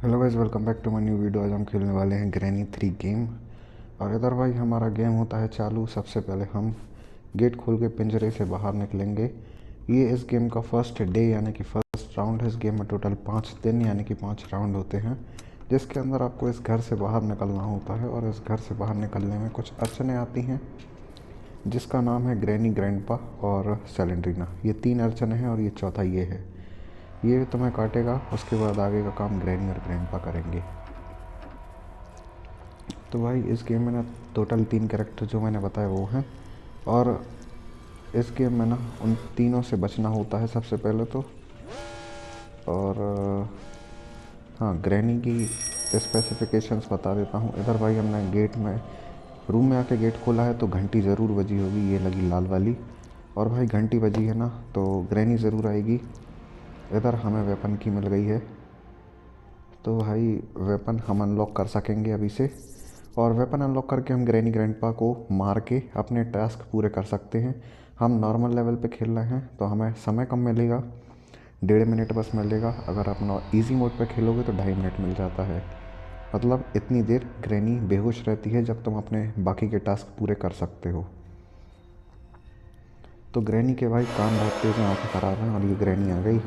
Hello guys, welcome back to my new video. आज हम खेलने वाले हैं ग्रैनी 3 गेम। और इधर भाई हमारा गेम होता है चालू। सबसे पहले हम गेट खोल के पिंजरे से बाहर निकलेंगे। ये इस गेम का फर्स्ट डे यानी कि फर्स्ट राउंड है। इस गेम में टोटल 5 दिन यानी कि 5 राउंड होते हैं, जिसके अंदर आपको इस घर से बाहर निकलना होता है। और इस घर से बाहर निकलने में कुछ अड़चनें आती हैं, जिसका नाम है ग्रैनी, ग्रैंडपा और सेलेंड्रीना। ये 3 अड़चनें हैं और ये चौथा ये है। ये तुम्हें काटेगा, उसके बाद आगे का काम ग्रैनी और ग्रैंडपा करेंगे। तो भाई इस गेम में ना टोटल 3 कैरेक्टर जो मैंने बताया वो हैं। और इस गेम में ना उन तीनों से बचना होता है सबसे पहले तो। और हाँ, ग्रैनी की स्पेसिफिकेशंस बता देता हूँ। इधर भाई हमने गेट में रूम में आके गेट खोला है तो घंटी ज़रूर बजी होगी, ये लगी लाल वाली। और भाई घंटी बजी है ना तो ग्रैनी ज़रूर आएगी। इधर हमें वेपन की मिल गई है, तो भाई वेपन हम अनलॉक कर सकेंगे अभी से। और वेपन अनलॉक करके हम ग्रैनी ग्रैंडपा को मार के अपने टास्क पूरे कर सकते हैं। हम नॉर्मल लेवल पे खेल रहे हैं तो हमें समय कम मिलेगा, 1.5 मिनट बस मिलेगा। अगर आप ईजी मोड पे खेलोगे तो 2.5 मिनट मिल जाता है। मतलब इतनी देर ग्रैनी बेहोश रहती है जब तुम अपने बाकी के टास्क पूरे कर सकते हो। तो ग्रैनी के भाई कान बहुत तेज़ हैं, आँखें ख़राब हैं और ये ग्रैनी आ गई।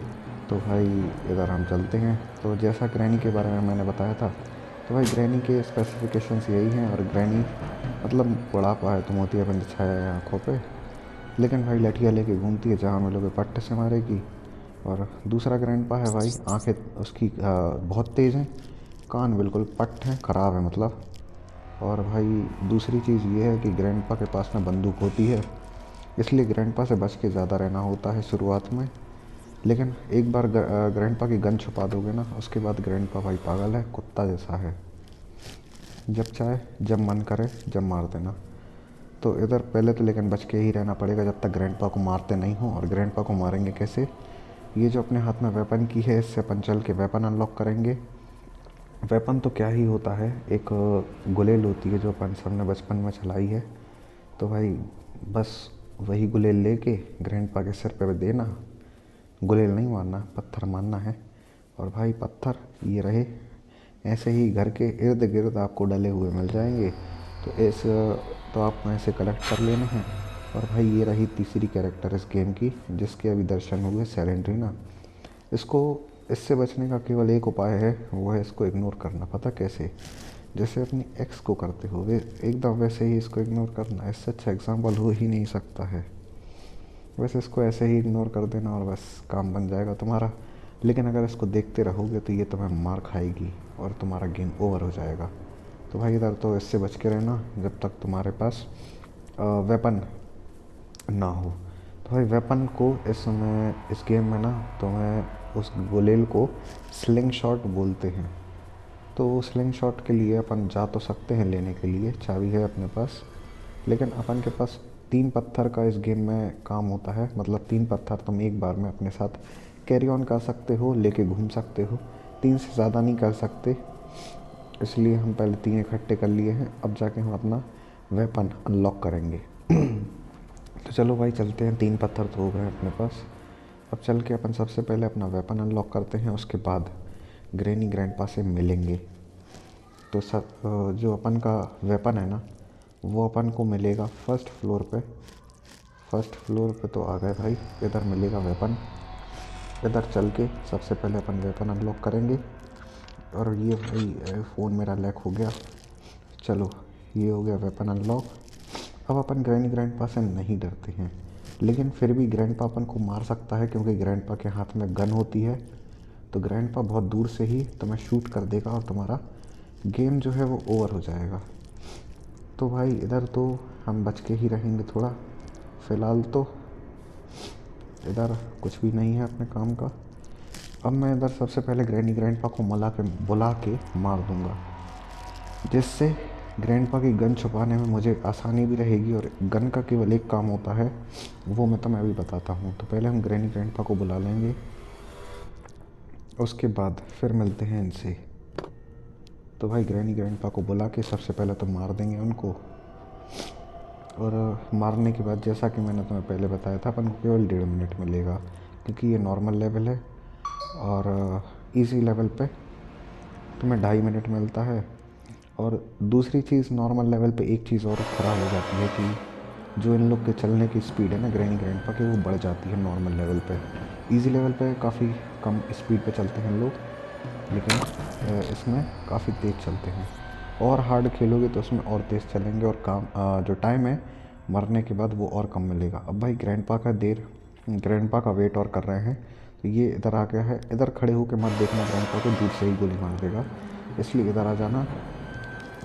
तो भाई इधर हम चलते हैं। तो जैसा ग्रैनी के बारे में मैंने बताया था, तो भाई ग्रैनी के स्पेसिफिकेशंस यही हैं। और ग्रैनी मतलब बुढ़ापा है तो मोतिया बिंद छाया है आँखों पे, लेकिन भाई लठिया लेके घूमती है, जहाँ मिलोगे पट्टे से मारेगी। और दूसरा ग्रैंडपा है भाई, आँखें उसकी बहुत तेज़ हैं, कान बिल्कुल पट्ट हैं, ख़राब है मतलब। और भाई दूसरी चीज़ ये है कि ग्रैंडपा के पास में बंदूक होती है, इसलिए ग्रैंडपा से बच के ज़्यादा रहना होता है शुरुआत में। लेकिन एक बार ग्रैंडपा की गन छुपा दोगे ना, उसके बाद ग्रैंडपा भाई पागल है, कुत्ता जैसा है। जब चाहे जब मन करे जब मार देना। तो इधर पहले तो लेकिन बच के ही रहना पड़ेगा जब तक ग्रैंडपा को मारते नहीं हो। और ग्रैंडपा को मारेंगे कैसे? ये जो अपने हाथ में वेपन की है, इससे अपन चल के वेपन अनलॉक करेंगे। वेपन तो क्या ही होता है, एक गुलेल होती है जो अपन सबने बचपन में चलाई है। तो भाई बस वही गुलेल लेके ग्रैंडपा के सिर पे देना। गुलेल नहीं मारना, पत्थर मारना है। और भाई पत्थर ये रहे, ऐसे ही घर के इर्द गिर्द आपको डले हुए मिल जाएंगे। तो तो आपको ऐसे कलेक्ट कर लेने हैं। और भाई ये रही तीसरी कैरेक्टर इस गेम की, जिसके अभी दर्शन हुए, सेलेंड्रीना। इसको इससे बचने का केवल एक उपाय है, वो है इसको इग्नोर करना। पता कैसे? जैसे अपनी एक्स को करते हो वे एकदम वैसे ही इसको इग्नोर करना। इससे अच्छा एग्जाम्पल हो ही नहीं सकता है। वैसे इसको ऐसे ही इग्नोर कर देना और बस काम बन जाएगा तुम्हारा। लेकिन अगर इसको देखते रहोगे तो ये तुम्हें मार खाएगी और तुम्हारा गेम ओवर हो जाएगा। तो भाई इधर तो इससे बच के रहना जब तक तुम्हारे पास वेपन ना हो। तो भाई वेपन को इस समय इस गेम में ना तुम्हें उस गुलेल को स्लिंग शॉट बोलते हैं। तो स्लिंग शॉट के लिए अपन जा तो सकते हैं, लेने के लिए चाबी है अपने पास। लेकिन अपन के पास 3 पत्थर का इस गेम में काम होता है। मतलब 3 पत्थर तुम एक बार में अपने साथ कैरी ऑन कर सकते हो, लेके घूम सकते हो। 3 से ज़्यादा नहीं कर सकते, इसलिए हम पहले 3 इकट्ठे कर लिए हैं। अब जाके हम अपना वेपन अनलॉक करेंगे। तो चलो भाई चलते हैं, 3 पत्थर तो हो गए अपने पास। अब चल के अपन सबसे पहले अपना वेपन अनलॉक करते हैं, उसके बाद ग्रैनी ग्रैंडपा से मिलेंगे। तो सब जो अपन का वेपन है ना, वो अपन को मिलेगा फर्स्ट फ्लोर पे। फर्स्ट फ्लोर पे तो आ गए भाई, इधर मिलेगा वेपन। इधर चल के सबसे पहले अपन वेपन अनलॉक करेंगे। और ये भाई फ़ोन मेरा लैक हो गया। चलो, ये हो गया वेपन अनलॉक। अब अपन ग्रैनी ग्रैंडपा से नहीं डरते हैं, लेकिन फिर भी ग्रैंडपा अपन को मार सकता है, क्योंकि ग्रैंडपा के हाथ में गन होती है। तो ग्रैंडपा बहुत दूर से ही तुम्हें शूट कर देगा और तुम्हारा गेम जो है वो ओवर हो जाएगा। तो भाई इधर तो हम बच के ही रहेंगे थोड़ा। फ़िलहाल तो इधर कुछ भी नहीं है अपने काम का। अब मैं इधर सबसे पहले ग्रैनी ग्रैंडपा को बुला के मार दूंगा, जिससे ग्रैंडपा की गन छुपाने में मुझे आसानी भी रहेगी। और गन का केवल एक काम होता है, वो मैं तुम्हें अभी बताता हूँ। तो पहले हम ग्रैनी ग्रैंडपा को बुला लेंगे, उसके बाद फिर मिलते हैं इनसे। तो भाई ग्रैनी ग्रैंडपा को बुला के सबसे पहले तो मार देंगे उनको। और मारने के बाद जैसा कि मैंने तुम्हें पहले बताया था, अपन को केवल 1.5 मिनट मिलेगा, क्योंकि ये नॉर्मल लेवल है। और इजी लेवल पे तुम्हें 2.5 मिनट मिलता है। और दूसरी चीज़, नॉर्मल लेवल पे एक चीज़ और ख़राब हो जाती है कि जो इन लोग के चलने की स्पीड है ना ग्रैनी ग्रैंडपा की, वो बढ़ जाती है नॉर्मल लेवल पे। इजी लेवल पे काफ़ी कम स्पीड पे चलते हैं लोग, लेकिन इसमें काफ़ी तेज़ चलते हैं। और हार्ड खेलोगे तो उसमें और तेज़ चलेंगे, और काम जो टाइम है मरने के बाद वो और कम मिलेगा। अब भाई ग्रैंडपा का वेट और कर रहे हैं, तो ये इधर आ गया है। इधर खड़े होकर मत देखना ग्रैंडपा को, दूर से ही गोली मार देगा, इसलिए इधर आ जाना।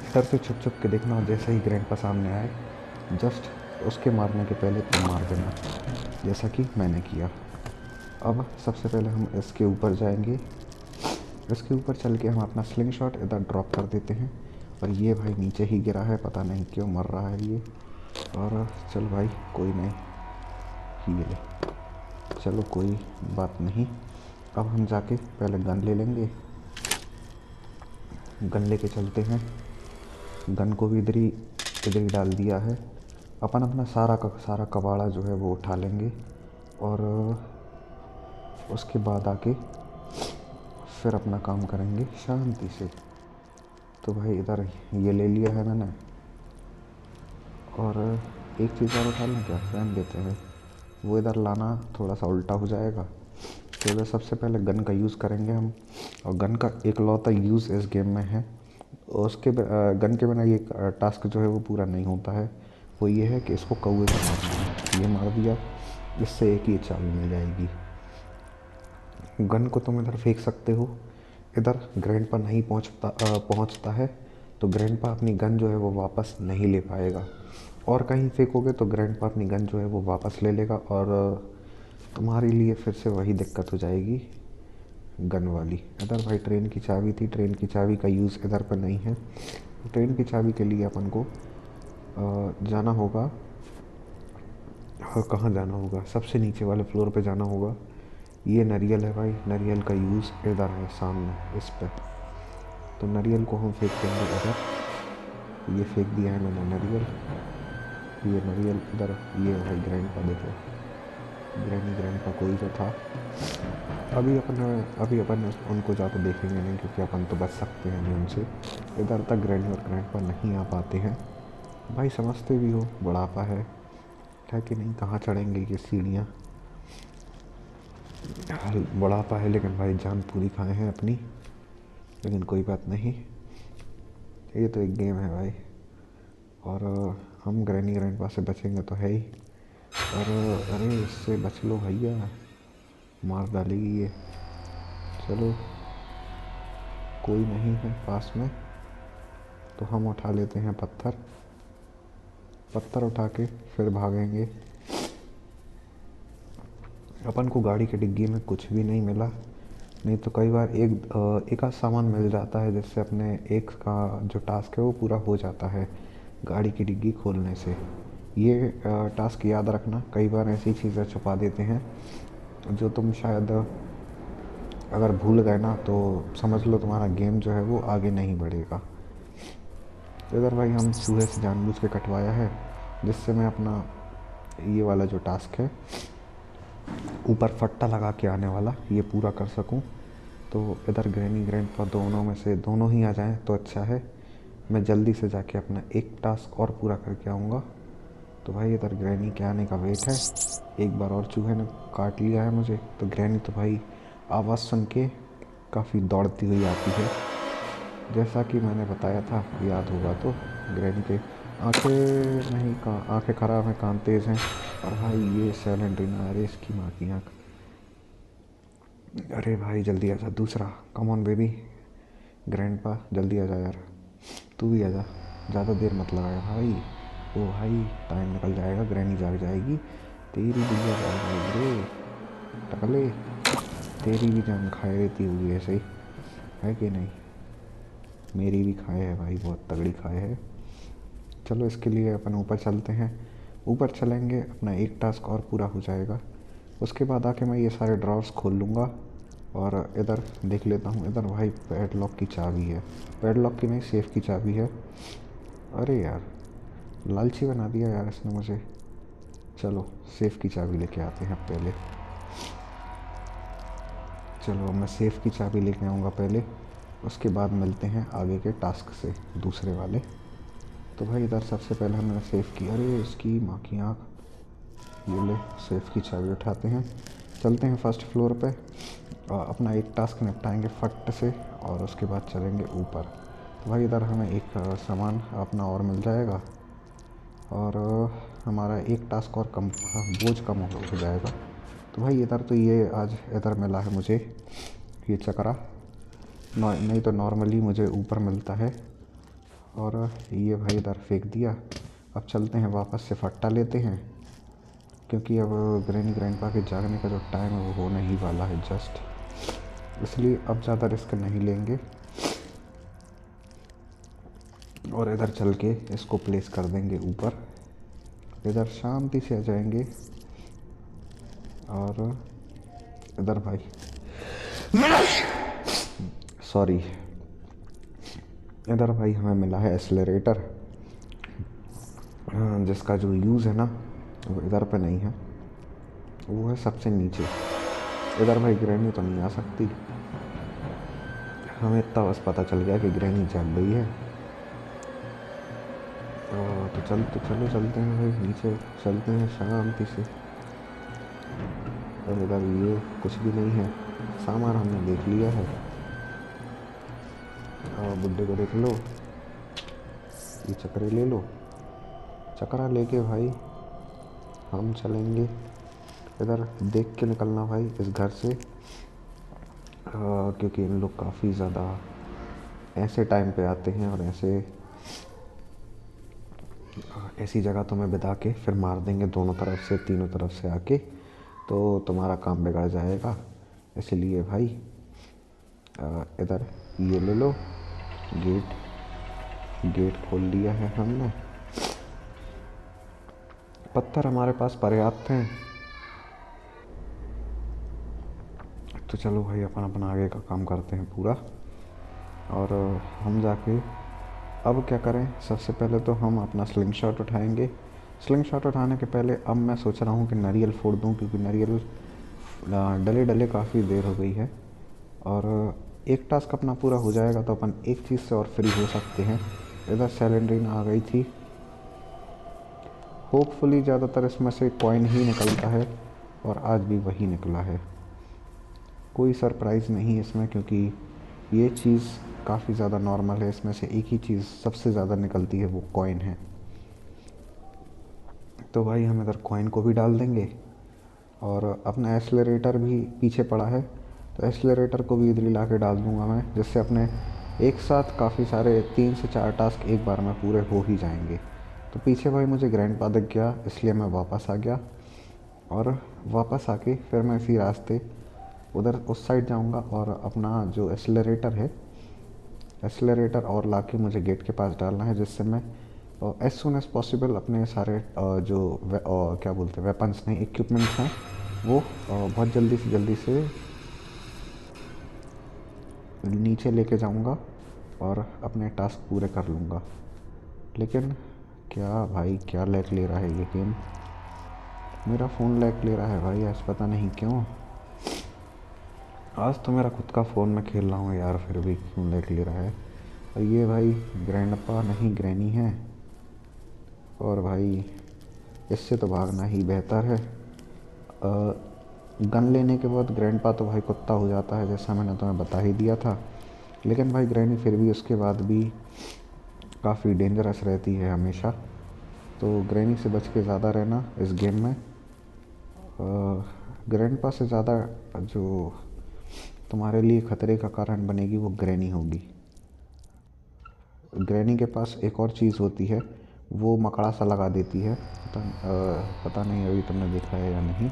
इधर से छुप छुप के देखना, और जैसे ही ग्रैंडपा सामने आए जस्ट उसके मारने के पहले तुम मार देना, जैसा कि मैंने किया। अब सबसे पहले हम इसके ऊपर जाएंगे। इसके ऊपर चल के हम अपना स्लिंग शॉट इधर ड्रॉप कर देते हैं। और ये भाई नीचे ही गिरा है, पता नहीं क्यों मर रहा है ये। और चल भाई कोई नहीं, ये ले, चलो कोई बात नहीं। अब हम जाके पहले गन ले लेंगे, गन लेके चलते हैं। गन को भी इधर ही डाल दिया है। अपन अपना सारा कबाड़ा जो है वो उठा लेंगे, और उसके बाद आके फिर अपना काम करेंगे शांति से। तो भाई इधर ये ले लिया है मैंने, और एक चीज़ और उठा लें क्या, रहने देते हैं, वो इधर लाना थोड़ा सा उल्टा हो जाएगा। तो इधर सबसे पहले गन का यूज़ करेंगे हम, और गन का एक लौता यूज़ इस गेम में है। गन के बिना ये टास्क जो है वो पूरा नहीं होता है। वो ये है कि इसको कौवे से मारना है। ये मार दिया, इससे एक ही चाबी मिल जाएगी। गन को तुम इधर फेंक सकते हो, इधर ग्रैंडपा नहीं पहुंचता है, तो ग्रैंडपा अपनी गन जो है वो वापस नहीं ले पाएगा। और कहीं फेंकोगे तो ग्रैंडपा अपनी गन जो है वो वापस ले लेगा, और तुम्हारे लिए फिर से वही दिक्कत हो जाएगी गन वाली। इधर भाई ट्रेन की चाबी थी, ट्रेन की चाबी का यूज़ इधर पर नहीं है। ट्रेन की चाबी के लिए अपन को जाना होगा। हाँ, कहाँ जाना होगा, सबसे नीचे वाले फ्लोर पे जाना होगा। ये नारियल है भाई, नारियल का यूज़ इधर है सामने इस पर। तो नारियल को हम फेंक देंगे इधर। ये फेंक दिया है मैंने नारियल, ये नारियल इधर। ये भाई ग्रैंडपा देखो, ग्रैंडपा कोई तो था। अभी अपन उनको ज़्यादा देखेंगे नहीं, क्योंकि अपन तो बच सकते हैं नहीं उनसे। इधर तक ग्रैनी और ग्रैंडपा नहीं आ पाते हैं। भाई समझते भी हो बुढ़ापा है कि नहीं, कहाँ चढ़ेंगे ये सीढ़ियाँ। बुढ़ापा है, लेकिन भाई जान पूरी खाए हैं अपनी, लेकिन कोई बात नहीं, ये तो एक गेम है भाई। और हम ग्रैंडपा से बचेंगे तो है ही। और अरे इससे बच लो भैया, मार डालेगी ये। चलो कोई नहीं है पास में, तो हम उठा लेते हैं पत्थर उठा के फिर भागेंगे। अपन को गाड़ी की डिग्गी में कुछ भी नहीं मिला, नहीं तो कई बार एक आध सामान मिल जाता है, जिससे अपने एक का जो टास्क है वो पूरा हो जाता है गाड़ी की डिग्गी खोलने से। ये टास्क याद रखना, कई बार ऐसी चीज़ें छुपा देते हैं जो तुम शायद अगर भूल गए ना, तो समझ लो तुम्हारा गेम जो है वो आगे नहीं बढ़ेगा। इधर भाई हम चूहे से जानबूझ के कटवाया है, जिससे मैं अपना ये वाला जो टास्क है ऊपर फट्टा लगा के आने वाला, ये पूरा कर सकूं। तो इधर ग्रैनी ग्रैंडपा दोनों में से दोनों ही आ जाएं तो अच्छा है। मैं जल्दी से जाके अपना एक टास्क और पूरा करके आऊँगा। तो भाई इधर ग्रैनी के आने का वेट है। एक बार और चूहे ने काट लिया है मुझे, तो ग्रैनी तो भाई आवाज़ सुन के काफ़ी दौड़ती हुई आती है। जैसा कि मैंने बताया था, याद होगा तो, ग्रैनी के आंखें नहीं, आंखें ख़राब हैं, कान तेज़ हैं। और भाई ये साइलेंट डिनर, अरे इसकी माँ की आँख। अरे भाई जल्दी आ जा, दूसरा, कम ऑन बेबी, ग्रैंडपा जल्दी आ जा यार, तू भी आ जा, ज़्यादा देर मत लगाया भाई। ओ भाई टाइम निकल जाएगा, ग्रैनी जाग जाएगी, तेरी भैया जाग जाएगी रे टकले, तेरी भी जान खाए रहती होगी ऐसे ही, है कि नहीं। मेरी भी खाए है भाई, बहुत तगड़ी खाए है। चलो इसके लिए अपन ऊपर चलते हैं, ऊपर चलेंगे, अपना एक टास्क और पूरा हो जाएगा। उसके बाद आके मैं ये सारे ड्रॉर्स खोल लूँगा, और इधर देख लेता हूँ। इधर भाई पैडलॉक की चाबी है, पैडलॉक की नहीं, सेफ़ की चाबी है। अरे यार लालची बना दिया यार इसने मुझे। चलो सेफ़ की चाबी लेके आते हैं पहले। चलो मैं सेफ़ की चाबी लेके आऊँगा पहले, उसके बाद मिलते हैं आगे के टास्क से, दूसरे वाले। तो भाई इधर सबसे पहले हमने सेफ़ की, अरे इसकी माँ की आँख, ये ले सेफ़ की चाबी उठाते हैं, चलते हैं फर्स्ट फ्लोर पे। अपना एक टास्क निपटाएंगे फट से और उसके बाद चलेंगे ऊपर। तो भाई इधर हमें एक सामान अपना और मिल जाएगा और हमारा एक टास्क और कम, हाँ, बोझ कम हो जाएगा। तो भाई इधर तो ये आज इधर मिला है मुझे ये चकरा, नहीं तो नॉर्मली मुझे ऊपर मिलता है। और ये भाई इधर फेंक दिया। अब चलते हैं वापस से फट्टा लेते हैं, क्योंकि अब ग्रैनी ग्रैंडपा के जागने का जो टाइम है वो होने ही वाला है जस्ट, इसलिए अब ज़्यादा रिस्क नहीं लेंगे और इधर चल के इसको प्लेस कर देंगे ऊपर। इधर शांति से आ जाएंगे और इधर भाई सॉरी, इधर भाई हमें मिला है एक्सेलरेटर, जिसका जो यूज़ है ना वो इधर पे नहीं है, वो है सबसे नीचे। इधर भाई ग्रैनी तो नहीं आ सकती, हमें इतना बस पता चल गया कि ग्रैनी जाग गई है। तो चलते हैं भाई नीचे, चलते हैं शांति से। और इधर ये कुछ भी नहीं है, सामान हमने देख लिया है। बुड्ढे को देख लो, ये चक्रे ले लो, चक्रा लेके भाई हम चलेंगे। इधर देख के निकलना भाई इस घर से, क्योंकि इन लोग काफ़ी ज़्यादा ऐसे टाइम पे आते हैं और ऐसी जगह तुम्हें बिता के फिर मार देंगे दोनों तरफ से, तीनों तरफ से आके, तो तुम्हारा काम बिगड़ जाएगा। इसलिए भाई इधर ये ले लो, गेट खोल लिया है हमने, पत्थर हमारे पास पर्याप्त हैं। तो चलो भाई अपन अपना आगे का काम करते हैं पूरा। और हम जाके अब क्या करें, सबसे पहले तो हम अपना स्लिंग शॉट उठाएंगे। स्लिंग शॉट उठाने के पहले अब मैं सोच रहा हूँ कि नारियल फोड़ दूँ, क्योंकि नारियल डले डले काफ़ी देर हो गई है और एक टास्क अपना पूरा हो जाएगा तो अपन एक चीज़ से और फ्री हो सकते हैं। इधर सैलेंड्रीन आ गई थी, होपफुली ज़्यादातर इसमें से कॉइन ही निकलता है और आज भी वही निकला है। कोई सरप्राइज़ नहीं इसमें, क्योंकि ये चीज़ काफ़ी ज़्यादा नॉर्मल है, इसमें से एक ही चीज़ सबसे ज़्यादा निकलती है, वो कॉइन है। तो भाई हम इधर कॉइन को भी डाल देंगे और अपना एक्सेलरेटर भी पीछे पड़ा है, तो एक्सेलरेटर को भी इधर ला के डाल दूँगा मैं, जिससे अपने एक साथ काफ़ी सारे 3 से 4 टास्क एक बार में पूरे हो ही जाएंगे। तो पीछे भाई मुझे ग्रैंडपा दिख गया, इसलिए मैं वापस आ गया और वापस आके फिर मैं इसी रास्ते उधर उस साइड जाऊंगा और अपना जो एक्सेलरेटर और लाके मुझे गेट के पास डालना है, जिससे मैं एज सुन एज़ पॉसिबल अपने सारे क्या बोलते हैं, वेपन्स नहीं, इक्विपमेंट्स हैं, वो बहुत जल्दी से नीचे लेके जाऊंगा और अपने टास्क पूरे कर लूँगा। लेकिन क्या भाई, क्या लैग ले रहा है ये गेम, मेरा फ़ोन लैग ले रहा है भाई आज, पता नहीं क्यों। आज तो मेरा खुद का फ़ोन में खेल रहा हूँ यार, फिर भी क्यों लैग ले रहा है। और ये भाई ग्रैंडपा नहीं ग्रैनी है, और भाई इससे तो भागना ही बेहतर है। गन लेने के बाद ग्रैंडपा तो भाई कुत्ता हो जाता है, जैसा मैंने तुम्हें बता ही दिया था। लेकिन भाई ग्रैनी फिर भी उसके बाद भी काफ़ी डेंजरस रहती है हमेशा, तो ग्रैनी से बच के ज़्यादा रहना इस गेम में। ग्रैंडपा से ज़्यादा जो तुम्हारे लिए ख़तरे का कारण बनेगी वो ग्रैनी होगी। ग्रैनी के पास एक और चीज़ होती है, वो मकड़ा सा लगा देती है, पता नहीं अभी तुमने देखा है या नहीं,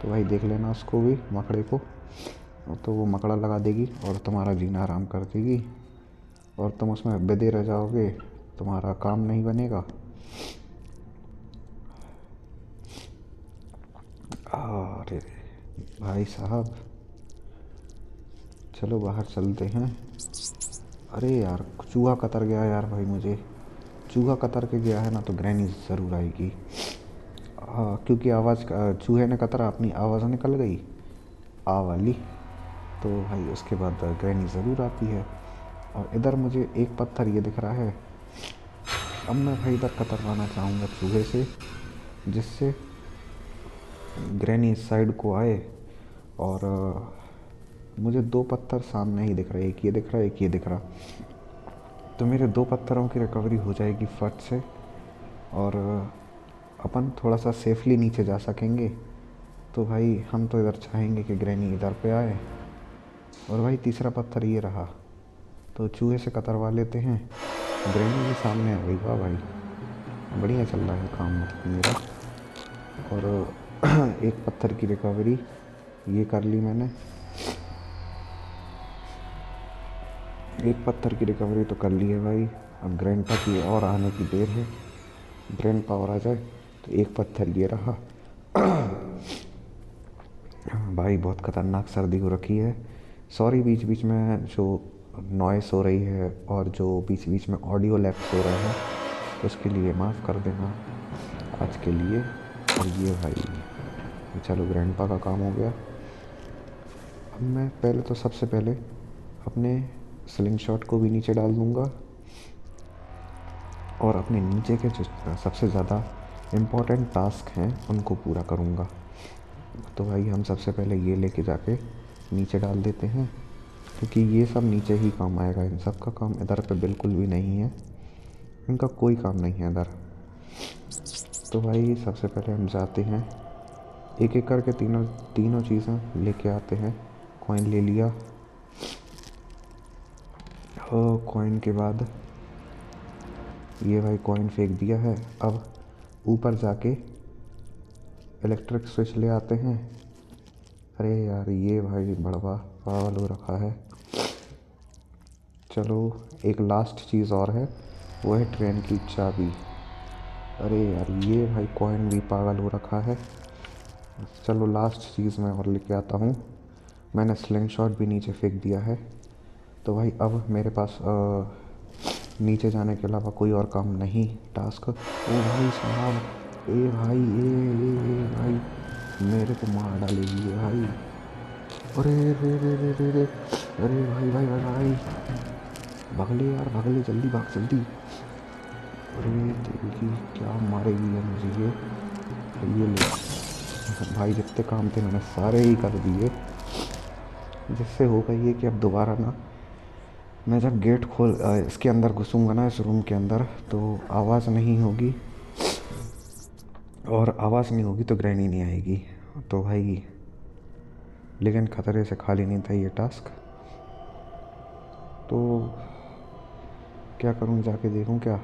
तो भाई देख लेना उसको भी, मकड़े को। तो वो मकड़ा लगा देगी और तुम्हारा जीना आराम कर देगी और तुम उसमें बेदे रह जाओगे, तुम्हारा काम नहीं बनेगा। अरे भाई साहब, चलो बाहर चलते हैं। अरे यार चूहा कतर गया यार भाई, मुझे चूहा कतर के गया है ना, तो ग्रैनी ज़रूर आएगी। क्योंकि आवाज़, चूहे ने कतरा, अपनी आवाज़ निकल गई आ वाली, तो भाई उसके बाद ग्रैनी ज़रूर आती है। और इधर मुझे एक पत्थर ये दिख रहा है। अब मैं भाई इधर कतरवाना चाहूँगा चूहे से, जिससे ग्रैनी इस साइड को आए। और मुझे दो पत्थर सामने ही दिख रहे, एक ये दिख रहा है, एक ये दिख रहा। तो मेरे दो पत्थरों की रिकवरी हो जाएगी फट से, और अपन थोड़ा सा सेफली नीचे जा सकेंगे। तो भाई हम तो इधर चाहेंगे कि ग्रैनी इधर पे आए। और भाई तीसरा पत्थर ये रहा, तो चूहे से कतरवा लेते हैं। ग्रैनी भी सामने आ गई। वाह भाई, बढ़िया चल रहा है काम मतलब मेरा। और एक पत्थर की रिकवरी ये कर ली मैंने। एक पत्थर की रिकवरी तो कर ली है भाई। अब ग्रैंडपा की और आने की देर है। ग्रैंडपा और आ जाए तो एक पत्थर ये रहा। भाई बहुत ख़तरनाक सर्दी हो रखी है। सॉरी बीच बीच में जो नॉइस हो रही है और जो बीच बीच में ऑडियो लैप्स हो रहे हैं, उसके लिए माफ़ कर देना आज के लिए। और ये भाई चलो ग्रैंडपा का काम हो गया। अब मैं पहले तो सबसे पहले अपने स्लिंग शॉट को भी नीचे डाल दूँगा, और अपने नीचे के जो सबसे ज़्यादा इम्पोर्टेंट टास्क हैं उनको पूरा करूँगा। तो भाई हम सबसे पहले ये लेके जाके नीचे डाल देते हैं, क्योंकि ये सब नीचे ही काम आएगा। इन सब का काम इधर पे बिल्कुल भी नहीं है, इनका कोई काम नहीं है इधर। तो भाई सबसे पहले हम जाते हैं एक एक करके तीनों चीज़ें लेके आते हैं। कॉइन ले लिया, और कॉइन के बाद ये भाई कॉइन फेंक दिया है। अब ऊपर जाके इलेक्ट्रिक स्विच ले आते हैं। अरे यार ये भाई बड़वा पागल हो रखा है। चलो एक लास्ट चीज़ और है, वो है ट्रेन की चाबी। अरे यार ये भाई कॉइन भी पागल हो रखा है। चलो लास्ट चीज़ मैं और लेके आता हूँ। मैंने स्लिंग शॉट भी नीचे फेंक दिया है। तो भाई अब मेरे पास नीचे जाने के अलावा कोई और काम नहीं। टास्क ओ भाई साहब, ए भाई ए भाई मेरे को मार डालेगी ये भाई। अरे रे रे रे रे रे अरे भाई भाई भाई भाई भागले यार, भागले, जल्दी भाग जल्दी। अरे देखी क्या मारेगी है मुझे ये ले भाई। जितने काम थे मैंने सारे ही कर दिए, जिससे होगा ये कि अब दोबारा ना मैं जब गेट खोल इसके अंदर घुसूँगा ना, इस रूम के अंदर, तो आवाज़ नहीं होगी। और आवाज़ नहीं होगी तो ग्रैनी नहीं आएगी। तो भाई लेकिन ख़तरे से खाली नहीं था ये टास्क। तो क्या करूं, जाके देखूं क्या?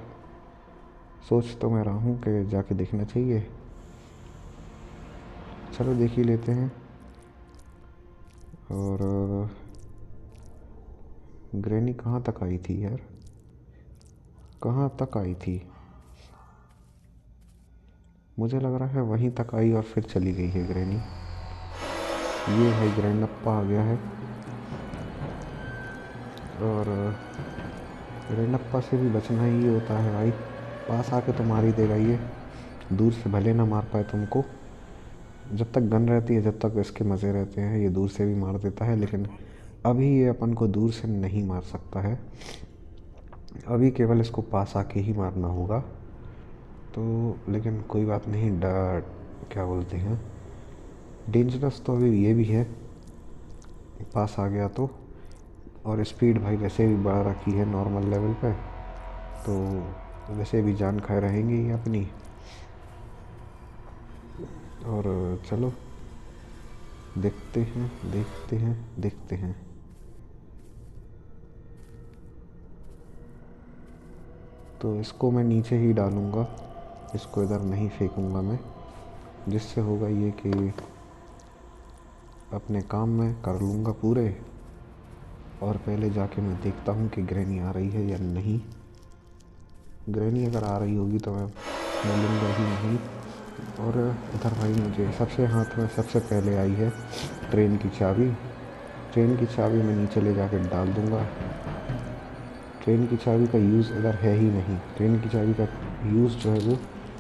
सोच तो मैं रहा हूं कि जाके देखना चाहिए। चलो देख ही लेते हैं। और ग्रैनी कहाँ तक आई थी यार, कहाँ तक आई थी? मुझे लग रहा है वहीं तक आई और फिर चली गई है ग्रैनी। ये भाई ग्रैंडप्पा आ गया है, और ग्रैंडप्पा से भी बचना ही होता है भाई। पास आके तो मार ही देगा ये, दूर से भले ना मार पाए तुमको। जब तक गन रहती है, जब तक इसके मज़े रहते हैं, ये दूर से भी मार देता है। लेकिन अभी ये अपन को दूर से नहीं मार सकता है, अभी केवल इसको पास आके ही मारना होगा। तो लेकिन कोई बात नहीं, क्या बोलते हैं, डेंजरस तो अभी ये भी है पास आ गया तो। और स्पीड भाई वैसे भी बढ़ा रखी है नॉर्मल लेवल पे, तो वैसे भी जान खाए रहेंगी ही अपनी। और चलो देखते हैं देखते हैं देखते हैं। तो इसको मैं नीचे ही डालूँगा, इसको इधर नहीं फेंकूँगा मैं, जिससे होगा ये कि अपने काम में कर लूँगा पूरे। और पहले जाके मैं देखता हूँ कि ग्रैनी आ रही है या नहीं। ग्रैनी अगर आ रही होगी तो मैं मिलूँगा ही नहीं। और इधर भाई मुझे सबसे हाथ में सबसे पहले आई है ट्रेन की चाबी। ट्रेन की चाबी मैं नीचे ले जाकर डाल दूँगा। ट्रेन की चाबी का यूज़ इधर है ही नहीं। ट्रेन की चाबी का यूज़ जो है वो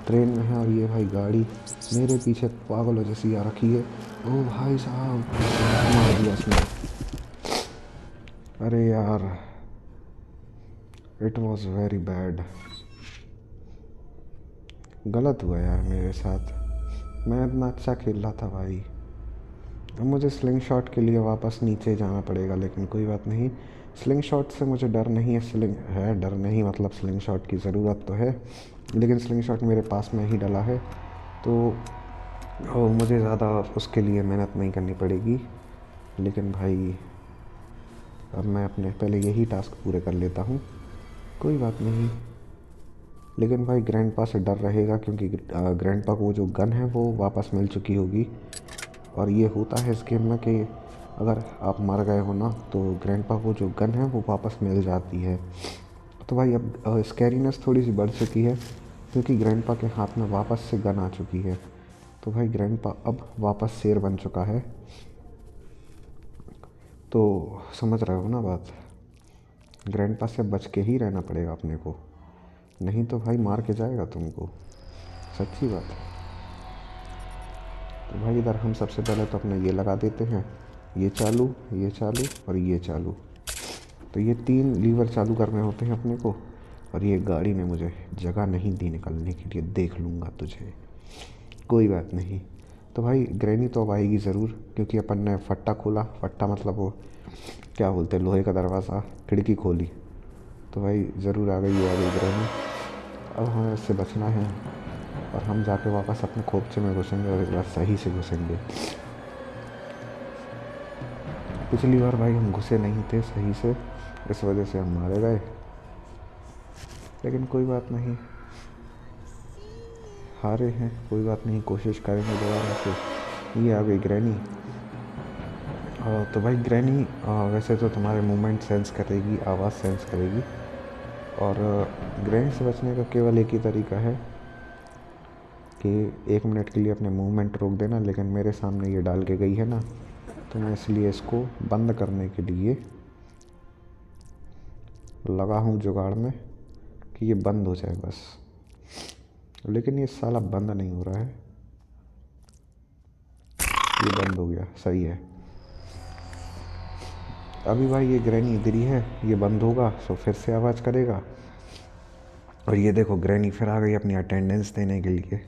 ट्रेन में है। और ये भाई गाड़ी मेरे पीछे पागलों जैसी आ रखी है। ओ भाई साहब, मार दिया इसने। अरे यार इट वॉज वेरी बैड। गलत हुआ यार मेरे साथ, मैं इतना अच्छा खेल रहा था भाई। अब मुझे स्लिंग शॉट के लिए वापस नीचे जाना पड़ेगा, लेकिन कोई बात नहीं। स्लिंग शॉट से मुझे डर नहीं है, स्लिंग है डर नहीं, मतलब स्लिंग शॉट की ज़रूरत तो है, लेकिन स्लिंग शॉट मेरे पास में ही डला है, तो मुझे ज़्यादा उसके लिए मेहनत नहीं करनी पड़ेगी। लेकिन भाई अब मैं अपने पहले यही टास्क पूरे कर लेता हूँ, कोई बात नहीं। लेकिन भाई ग्रैंडपा से डर रहेगा, क्योंकि ग्रैंडपा को जो गन है वो वापस मिल चुकी होगी। और ये होता है इस गेम में कि अगर आप मर गए हो ना, तो ग्रैंडपा को जो गन है वो वापस मिल जाती है। तो भाई अब स्कैरीनेस थोड़ी सी बढ़ चुकी है, क्योंकि ग्रैंडपा के हाथ में वापस से गन आ चुकी है। तो भाई ग्रैंडपा अब वापस शेर बन चुका है, तो समझ रहे हो ना बात। ग्रैंडपा से बच के ही रहना पड़ेगा अपने को, नहीं तो भाई मार के जाएगा तुमको, सच्ची बात है। तो भाई इधर हम सबसे पहले तो अपना ये लगा देते हैं, ये चालू, ये चालू और ये चालू। तो ये 3 लीवर चालू करने होते हैं अपने को। और ये गाड़ी ने मुझे जगह नहीं दी निकलने के लिए, देख लूँगा तुझे, कोई बात नहीं। तो भाई ग्रैनी तो अब आएगी ज़रूर, क्योंकि अपन ने फट्टा खोला, फट्टा मतलब वो क्या बोलते हैं, लोहे का दरवाज़ा, खिड़की खोली। तो भाई ज़रूर आ गई ग्रैनी। अब हमें इससे बचना है, और हम जाके वापस अपने खोपचे में घुसेंगे, और इस बार सही से घुसेंगे। पिछली बार भाई हम घुसे नहीं थे सही से, इस वजह से हम मारे गए, लेकिन कोई बात नहीं, हारे हैं कोई बात नहीं, कोशिश करेंगे दोबारा से। ये आ गई ग्रैनी। तो भाई ग्रैनी वैसे तो तुम्हारे मूवमेंट सेंस करेगी, आवाज़ सेंस करेगी, और ग्रैनी से बचने का केवल एक ही तरीका है कि 1 मिनट के लिए अपने मूवमेंट रोक देना। लेकिन मेरे सामने ये डाल के गई है ना, तो मैं इसलिए इसको बंद करने के लिए लगा हूँ जुगाड़ में कि ये बंद हो जाए बस। लेकिन ये साला बंद नहीं हो रहा है, ये बंद हो गया, सही है। अभी भाई ये ग्रैनी इधर ही है, ये बंद होगा तो फिर से आवाज़ करेगा। और ये देखो ग्रैनी फिर आ गई अपनी अटेंडेंस देने के लिए,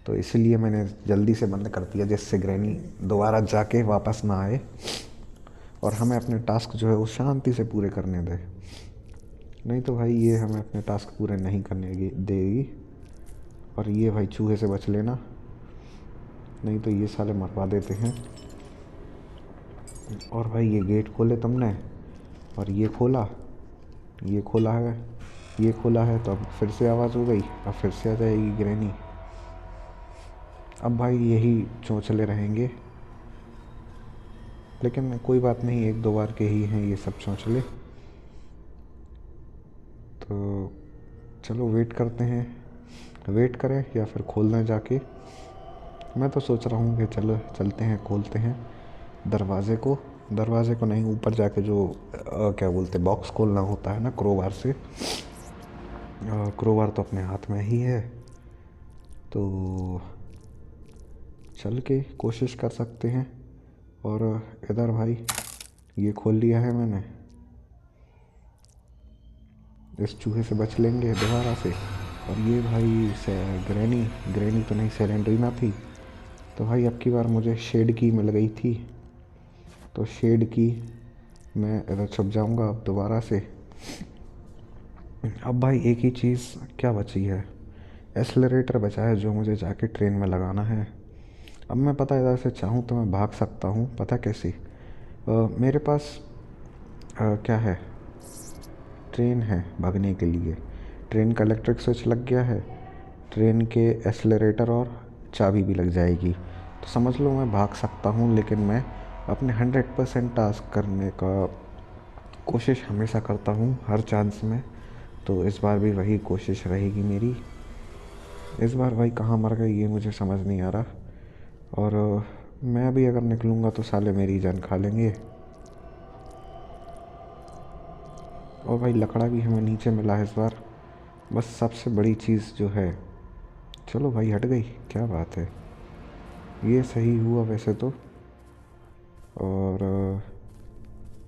तो इसलिए मैंने जल्दी से बंद कर दिया, जिससे ग्रैनी दोबारा जाके वापस ना आए, और हमें अपने टास्क जो है वो शांति से पूरे करने दे। नहीं तो भाई ये हमें अपने टास्क पूरे नहीं करने देगी। और ये भाई चूहे से बच लेना, नहीं तो ये साले मरवा देते हैं। और भाई ये गेट खोले तुमने, और ये खोला, ये खोला है, ये खोला है, तो अब फिर से आवाज़ हो गई, अब फिर से आ जाएगी ग्रैनी। अब भाई यही चौंचले रहेंगे, लेकिन कोई बात नहीं, 1-2 बार के ही हैं ये सब चौंचले। तो चलो वेट करते हैं, वेट करें या फिर खोलना जाके। मैं तो सोच रहा हूँ कि चलो चलते हैं, खोलते हैं दरवाजे को नहीं, ऊपर जाके जो क्या बोलते बॉक्स खोलना होता है ना क्रोबार से। क्रोबार तो अपने हाथ में ही है, तो चल के कोशिश कर सकते हैं। और इधर भाई ये खोल लिया है मैंने, इस चूहे से बच लेंगे दोबारा से। और ये भाई से ग्रैनी तो नहीं, सेलेंड्रीना थी। तो भाई अब की बार मुझे शेड की मिल गई थी, तो शेड की मैं इधर छुप जाऊंगा अब दोबारा से। अब भाई एक ही चीज़ क्या बची है, एक्सेलरेटर बचा है, जो मुझे जाके ट्रेन में लगाना है। अब मैं पता इधर से चाहूँ तो मैं भाग सकता हूँ, पता कैसे, मेरे पास क्या है, ट्रेन है भागने के लिए। ट्रेन का इलेक्ट्रिक स्विच लग गया है, ट्रेन के एक्सेलरेटर और चाबी भी लग जाएगी, तो समझ लो मैं भाग सकता हूँ। लेकिन मैं अपने 100% टास्क करने का कोशिश हमेशा करता हूँ हर चांस में, तो इस बार भी वही कोशिश रहेगी मेरी। इस बार भाई कहाँ मर गए ये मुझे समझ नहीं आ रहा, और मैं अभी अगर निकलूँगा तो साले मेरी जान खा लेंगे। और भाई लकड़ा भी हमें नीचे मिला है इस बार, बस सबसे बड़ी चीज़ जो है, चलो भाई हट गई, क्या बात है, ये सही हुआ वैसे तो। और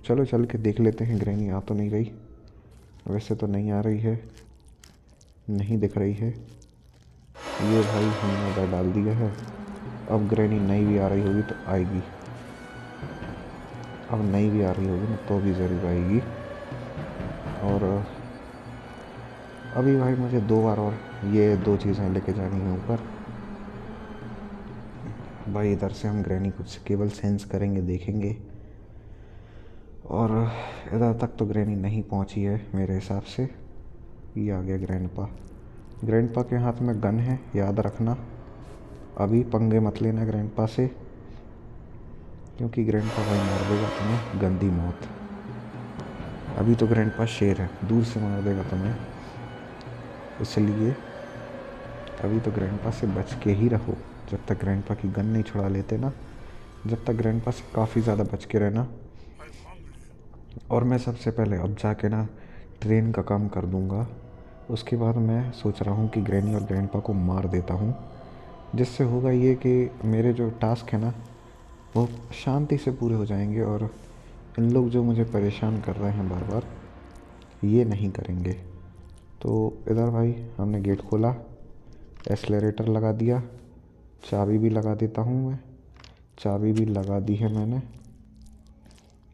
चलो चल के देख लेते हैं, ग्रैनी आ तो नहीं रही। वैसे तो नहीं आ रही है, नहीं दिख रही है। ये भाई हमने उधर डाल दिया है। अब ग्रैनी नहीं भी आ रही होगी तो आएगी, अब नहीं भी आ रही होगी ना तो भी ज़रूर आएगी। और अभी भाई मुझे 2 बार और ये 2 चीज़ें लेके जानी है ऊपर। भाई इधर से हम ग्रैनी कुछ केवल सेंस करेंगे, देखेंगे। और इधर तक तो ग्रैनी नहीं पहुंची है मेरे हिसाब से। ये आ गया ग्रैंडपा। ग्रैंडपा के हाथ में गन है, याद रखना। अभी पंगे मत लेना ग्रैंडपा से, क्योंकि ग्रैंडपा भाई मार देगा तुम्हें गंदी मौत। अभी तो ग्रैंडपा शेर है, दूर से मार देगा तुम्हें, इसलिए अभी तो ग्रैंडपा से बच के ही रहो। जब तक ग्रैंडपा की गन नहीं छुड़ा लेते ना, जब तक ग्रैंडपा से काफ़ी ज़्यादा बच के रहना। और मैं सबसे पहले अब जाके ना ट्रेन का काम कर दूँगा। उसके बाद मैं सोच रहा हूँ कि ग्रैनी और ग्रैंडपा को मार देता हूँ, जिससे होगा ये कि मेरे जो टास्क है ना वो शांति से पूरे हो जाएंगे, और इन लोग जो मुझे परेशान कर रहे हैं बार बार, ये नहीं करेंगे। तो इधर भाई हमने गेट खोला, एक्सेलरेटर लगा दिया, चाबी भी लगा देता हूँ मैं, चाबी भी लगा दी है मैंने।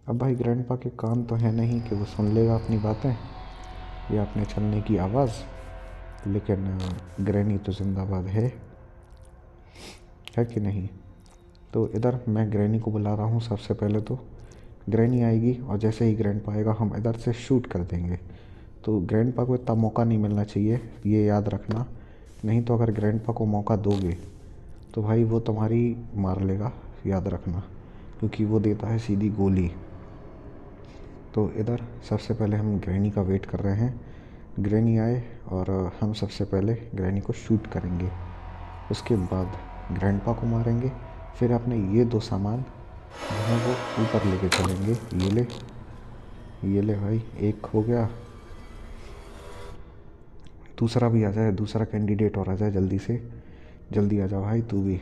अब भाई ग्रैंडपा के काम तो है नहीं कि वो सुन लेगा अपनी बातें या अपने चलने की आवाज़, लेकिन ग्रैनी तो जिंदाबाद है कि नहीं। तो इधर मैं ग्रैनी को बुला रहा हूँ। सबसे पहले तो ग्रैनी आएगी और जैसे ही ग्रैंडपा आएगा हम इधर से शूट कर देंगे। तो ग्रैंडपा को इतना मौका नहीं मिलना चाहिए, ये याद रखना। नहीं तो अगर ग्रैंडपा को मौका दोगे तो भाई वो तुम्हारी मार लेगा, याद रखना, क्योंकि वो देता है सीधी गोली। तो इधर सबसे पहले हम ग्रैनी का वेट कर रहे हैं, ग्रैनी आए और हम सबसे पहले ग्रैनी को शूट करेंगे। उसके बाद ग्रैंडपा को मारेंगे, फिर अपने ये 2 सामान जो हैं वो ऊपर लेके चलेंगे। ये ले भाई, एक हो गया, दूसरा भी आ जाए, दूसरा कैंडिडेट और आ जाए जल्दी से। जल्दी आ जा भाई तू भी।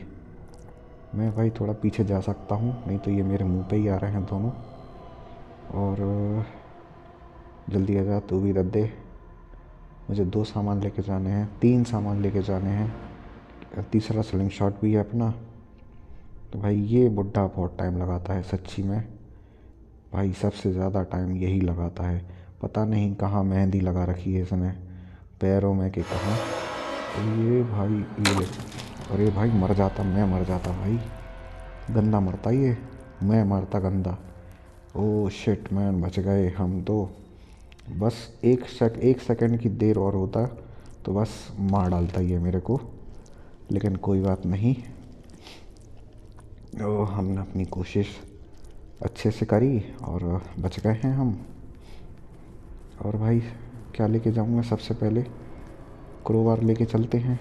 मैं भाई थोड़ा पीछे जा सकता हूँ, नहीं तो ये मेरे मुंह पे ही आ रहे हैं दोनों। और जल्दी आ जा तू भी दद्दे। मुझे 2 सामान लेके जाने हैं, 3 सामान लेके जाने हैं, तीसरा स्लिंग शॉट भी है अपना। तो भाई ये बुड्ढा बहुत टाइम लगाता है सच्ची में भाई, सबसे ज़्यादा टाइम यही लगाता है। पता नहीं कहाँ मेहंदी लगा रखी है इसने, पैरों में कि कहाँ। ये भाई ये, अरे भाई मर जाता, मैं मर जाता भाई, गंदा मरता ये, मैं मरता गंदा। ओ शिट मैन, बच गए हम तो। बस एक सेकंड की देर और होता तो बस मार डालता ये मेरे को, लेकिन कोई बात नहीं। हमने अपनी कोशिश अच्छे से करी और बच गए हैं हम। और भाई क्या लेके जाऊँगा सबसे पहले, क्रोबार लेके चलते हैं।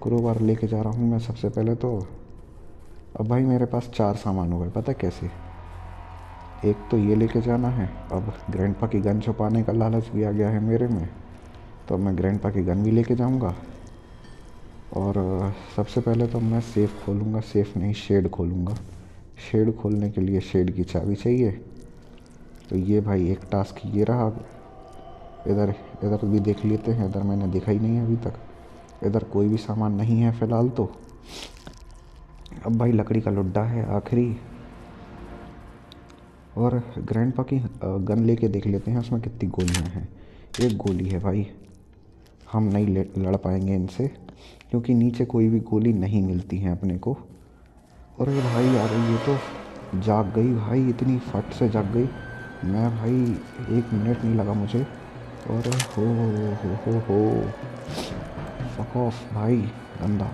क्रोबार लेके जा रहा हूँ मैं सबसे पहले तो। अब भाई मेरे पास 4 सामान हो गए, पता है कैसे। एक तो ये लेके जाना है, अब ग्रैंडपा की गन छुपाने का लालच भी आ गया है मेरे में, तो मैं ग्रैंडपा की गन भी लेके जाऊंगा। और सबसे पहले तो मैं सेफ़ खोलूँगा, सेफ़ नहीं शेड खोलूँगा। शेड खोलने के लिए शेड की चाबी चाहिए। तो ये भाई एक टास्क ये रहा। इधर इधर भी देख लेते हैं, इधर मैंने देखा ही नहीं है अभी तक, इधर कोई भी सामान नहीं है फ़िलहाल तो। अब भाई लकड़ी का लुड्डा है आखिरी, और ग्रैंडपा की गन लेके देख लेते हैं उसमें कितनी गोलियां हैं। एक गोली है भाई, हम नहीं लड़ पाएंगे इनसे, क्योंकि नीचे कोई भी गोली नहीं मिलती है अपने को। और ये भाई आ गई, ये तो जाग गई भाई, इतनी फट से जाग गई। मैं भाई 1 मिनट नहीं लगा मुझे। और हो फक ऑफ भाई, गंदा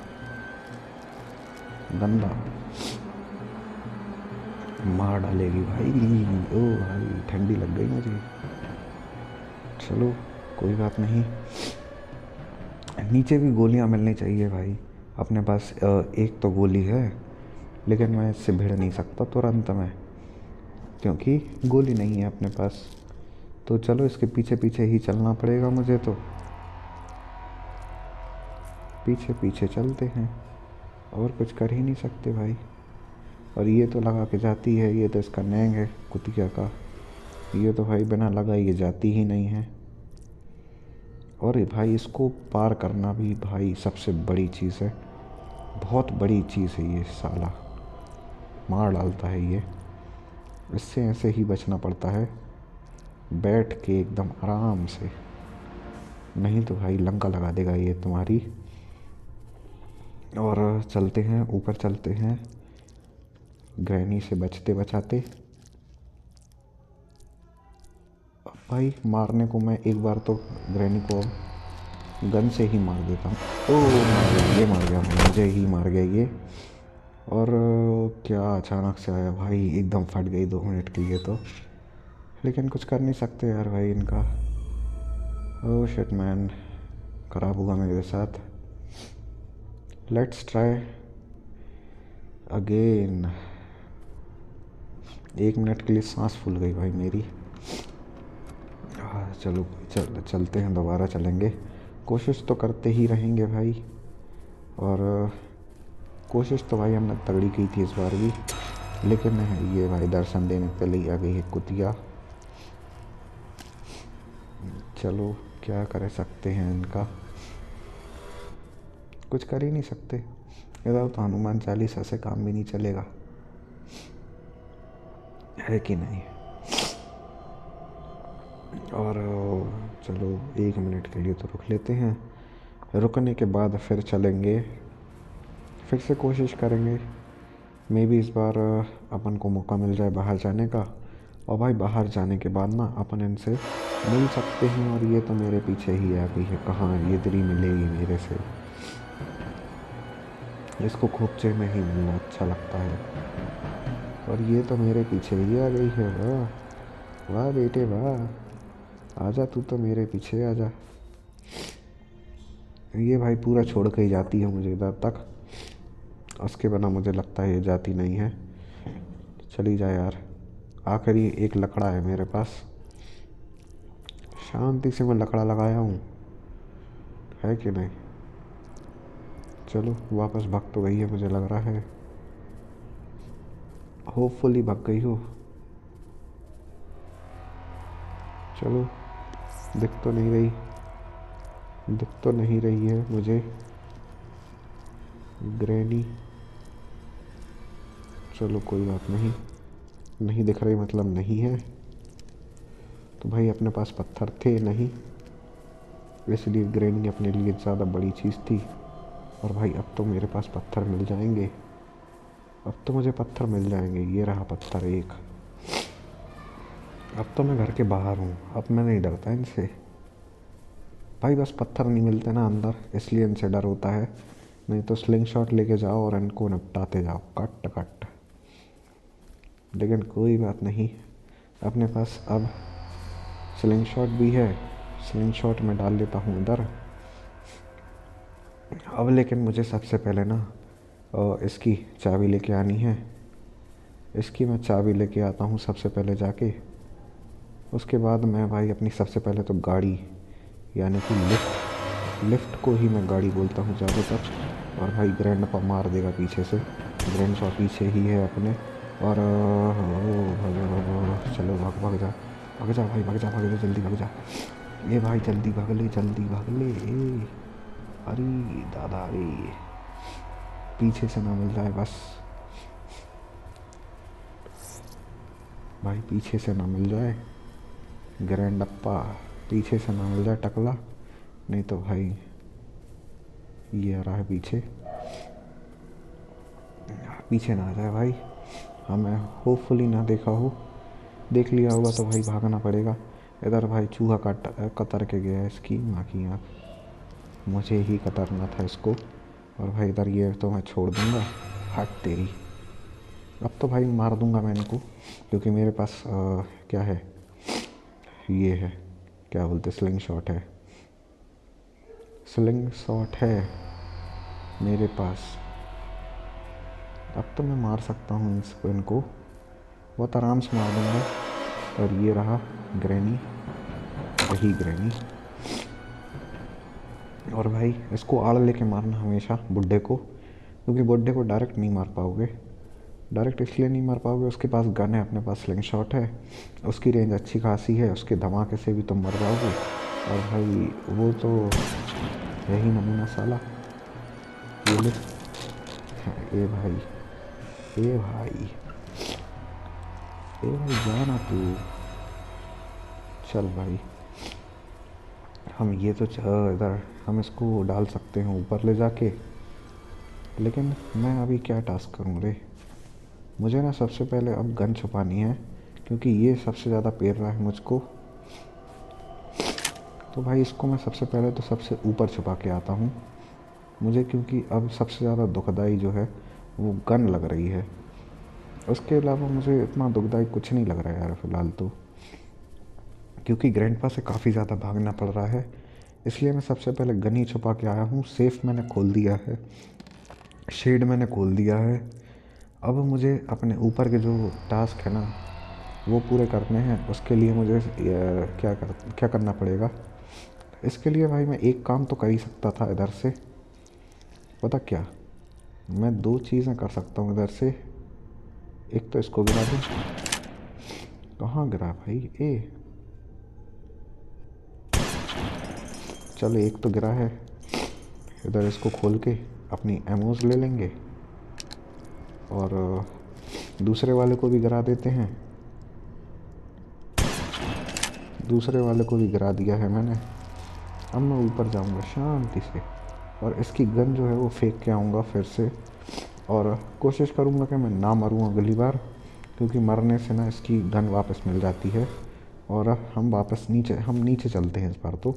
गंदा मार डालेगी भाई। ओ भाई ठंडी लग गई मुझे, चलो कोई बात नहीं। नीचे भी गोलियां मिलनी चाहिए भाई, अपने पास एक तो गोली है, लेकिन मैं इससे भिड़ नहीं सकता तुरंत में, क्योंकि गोली नहीं है अपने पास। तो चलो इसके पीछे पीछे ही चलना पड़ेगा मुझे, तो पीछे पीछे चलते हैं, और कुछ कर ही नहीं सकते भाई। और ये तो लगा के जाती है, ये तो इसका नैंग है कुतिया का। ये तो भाई बिना लगाए ये जाती ही नहीं है। और भाई इसको पार करना भी भाई सबसे बड़ी चीज़ है, बहुत बड़ी चीज़ है ये। साला मार डालता है ये। इससे ऐसे ही बचना पड़ता है, बैठ के एकदम आराम से, नहीं तो भाई लंका लगा देगा ये तुम्हारी। और चलते हैं ऊपर, चलते हैं ग्रैनी से बचते बचाते। अब भाई मारने को मैं एक बार तो ग्रैनी को गन से ही मार देता हूँ। ओ मार गया ये, मार गया मुझे ही मार गया ये। और क्या अचानक से आया भाई, एकदम फट गई 2 मिनट के लिए तो। लेकिन कुछ कर नहीं सकते यार भाई इनका। ओह शिट मैन, खराब हुआ मेरे साथ। Let's try again. 1 मिनट के लिए सांस फूल गई भाई मेरी। चलो चलते हैं, दोबारा चलेंगे। कोशिश तो करते ही रहेंगे भाई। और कोशिश तो भाई हमने तगड़ी की थी इस बार भी। लेकिन ये भाई दर्शन देने के लिए आ गई है कुतिया। चलो क्या कर सकते हैं इनका, कुछ कर ही नहीं सकते। इधर तो हनुमान चालीसा से काम भी नहीं चलेगा, है कि नहीं। और चलो 1 मिनट के लिए तो रुक लेते हैं। रुकने के बाद फिर चलेंगे, फिर से कोशिश करेंगे। मे बी इस बार अपन को मौका मिल जाए बाहर जाने का। और भाई बाहर जाने के बाद ना अपन इनसे मिल सकते हैं। और ये तो मेरे पीछे ही आ गई है, कहाँ ये तेरी मिलेगी मेरे से। इसको खोपचे में ही मिलना अच्छा लगता है। और ये तो मेरे पीछे ही आ गई है। वाह वाह बेटे वाह, आजा तू तो मेरे पीछे आजा। ये भाई पूरा छोड़ के ही जाती है मुझे इधर तक, उसके बिना मुझे लगता है ये जाती नहीं है। चली जा यार, आखिरी एक लकड़ा है मेरे पास, शांति से मैं लकड़ा लगाया हूँ, है कि नहीं। चलो वापस भाग तो गई है मुझे लग रहा है, होपफुली भाग गई हो। चलो दिख तो नहीं रही, दिख तो नहीं रही है मुझे ग्रैनी। चलो कोई बात नहीं, नहीं दिख रही मतलब नहीं है। तो भाई अपने पास पत्थर थे नहीं, इसलिए ग्रैनी अपने लिए ज़्यादा बड़ी चीज़ थी। और भाई अब तो मेरे पास पत्थर मिल जाएंगे, अब तो मुझे पत्थर मिल जाएंगे। ये रहा पत्थर एक। अब तो मैं घर के बाहर हूँ, अब मैं नहीं डरता इनसे भाई। बस पत्थर नहीं मिलते ना अंदर, इसलिए इनसे डर होता है। नहीं तो स्लिंग शॉट लेके जाओ और इनको निपटाते जाओ कट कट। लेकिन कोई बात नहीं, अपने पास अब स्लिंग शॉट भी है। स्लिंग शॉट में डाल लेता हूँ इधर। अब लेकिन मुझे सबसे पहले ना इसकी चाबी लेके आनी है। इसकी मैं चाबी लेके आता हूँ सबसे पहले जाके। उसके बाद मैं भाई अपनी सबसे पहले तो गाड़ी, यानी कि लिफ्ट को ही मैं गाड़ी बोलता हूँ ज़्यादातर। और भाई ग्रैंड पा मार देगा पीछे से, ग्रैंड पा पीछे ही है अपने। और चलो भाग भाग जा, भाग जा भाई, भाग जा भाग जा, जल्दी भाग जा। ये भाई जल्दी भाग ले, जल्दी भाग ले। अरे दादा अरे, पीछे से ना मिल जाए बस भाई, पीछे से ना मिल जाए ग्रैंड अप्पा, पीछे से ना मिल जाए टकला। नहीं तो भाई ये आ रहा है पीछे, पीछे ना आ जाए भाई। हमें होपफुली ना देखा हो, देख लिया होगा तो भाई भागना पड़ेगा। इधर भाई चूहा कतर के गया इसकी माँ की आँख, मुझे ही कतरना था इसको। और भाई इधर ये तो मैं छोड़ दूँगा, हट तेरी। अब तो भाई मार दूँगा मैं इनको, क्योंकि मेरे पास क्या है, ये है क्या बोलते, स्लिंग शॉट है। स्लिंग शॉट है मेरे पास। अब तो मैं मार सकता हूँ इसको, इनको बहुत आराम से मार दूँगा। और ये रहा ग्रैनी, वही ग्रैनी। और भाई इसको आड़ लेके मारना हमेशा बुड्ढे को, क्योंकि बुड्ढे को डायरेक्ट नहीं मार पाओगे। डायरेक्ट इसलिए नहीं मार पाओगे, उसके पास गन है, अपने पास स्लिंग शॉट है, उसकी रेंज अच्छी खासी है, उसके धमाके से भी तुम मर जाओगे। और भाई वो तो यही नमूना साला। ये ले। हाँ, ए भाई, ए भाई, ए भाई जाना तू। चल भाई, हम ये तो इधर हम इसको डाल सकते हैं ऊपर ले जाके, लेकिन मैं अभी क्या टास्क करूँ रे। मुझे ना सबसे पहले अब गन छुपानी है, क्योंकि ये सबसे ज़्यादा पेर रहा है मुझको। तो भाई इसको मैं सबसे पहले तो सबसे ऊपर छुपा के आता हूँ मुझे, क्योंकि अब सबसे ज़्यादा दुखदाई जो है वो गन लग रही है। उसके अलावा मुझे इतना दुखदाई कुछ नहीं लग रहा है यार फ़िलहाल तो, क्योंकि ग्रैंडपा से काफ़ी ज़्यादा भागना पड़ रहा है। इसलिए मैं सबसे पहले गन ही छुपा के आया हूँ। सेफ़ मैंने खोल दिया है, शेड मैंने खोल दिया है। अब मुझे अपने ऊपर के जो टास्क है ना वो पूरे करने हैं। उसके लिए मुझे क्या करना पड़ेगा। इसके लिए भाई मैं एक काम तो कर ही सकता था इधर से। पता क्या, मैं दो चीज़ें कर सकता हूँ इधर से। एक तो इसको गिरा दूँ। कहाँ गिरा भाई ए। चलो एक तो गिरा है। इधर इसको खोल के अपनी एमोज ले लेंगे और दूसरे वाले को भी गिरा देते हैं। दूसरे वाले को भी गिरा दिया है मैंने। अब मैं ऊपर जाऊंगा शांति से और इसकी गन जो है वो फेंक के आऊँगा फिर से, और कोशिश करूँगा कि मैं ना मरूँ अगली बार, क्योंकि मरने से ना इसकी गन वापस मिल जाती है। और हम वापस नीचे चलते हैं इस बार तो।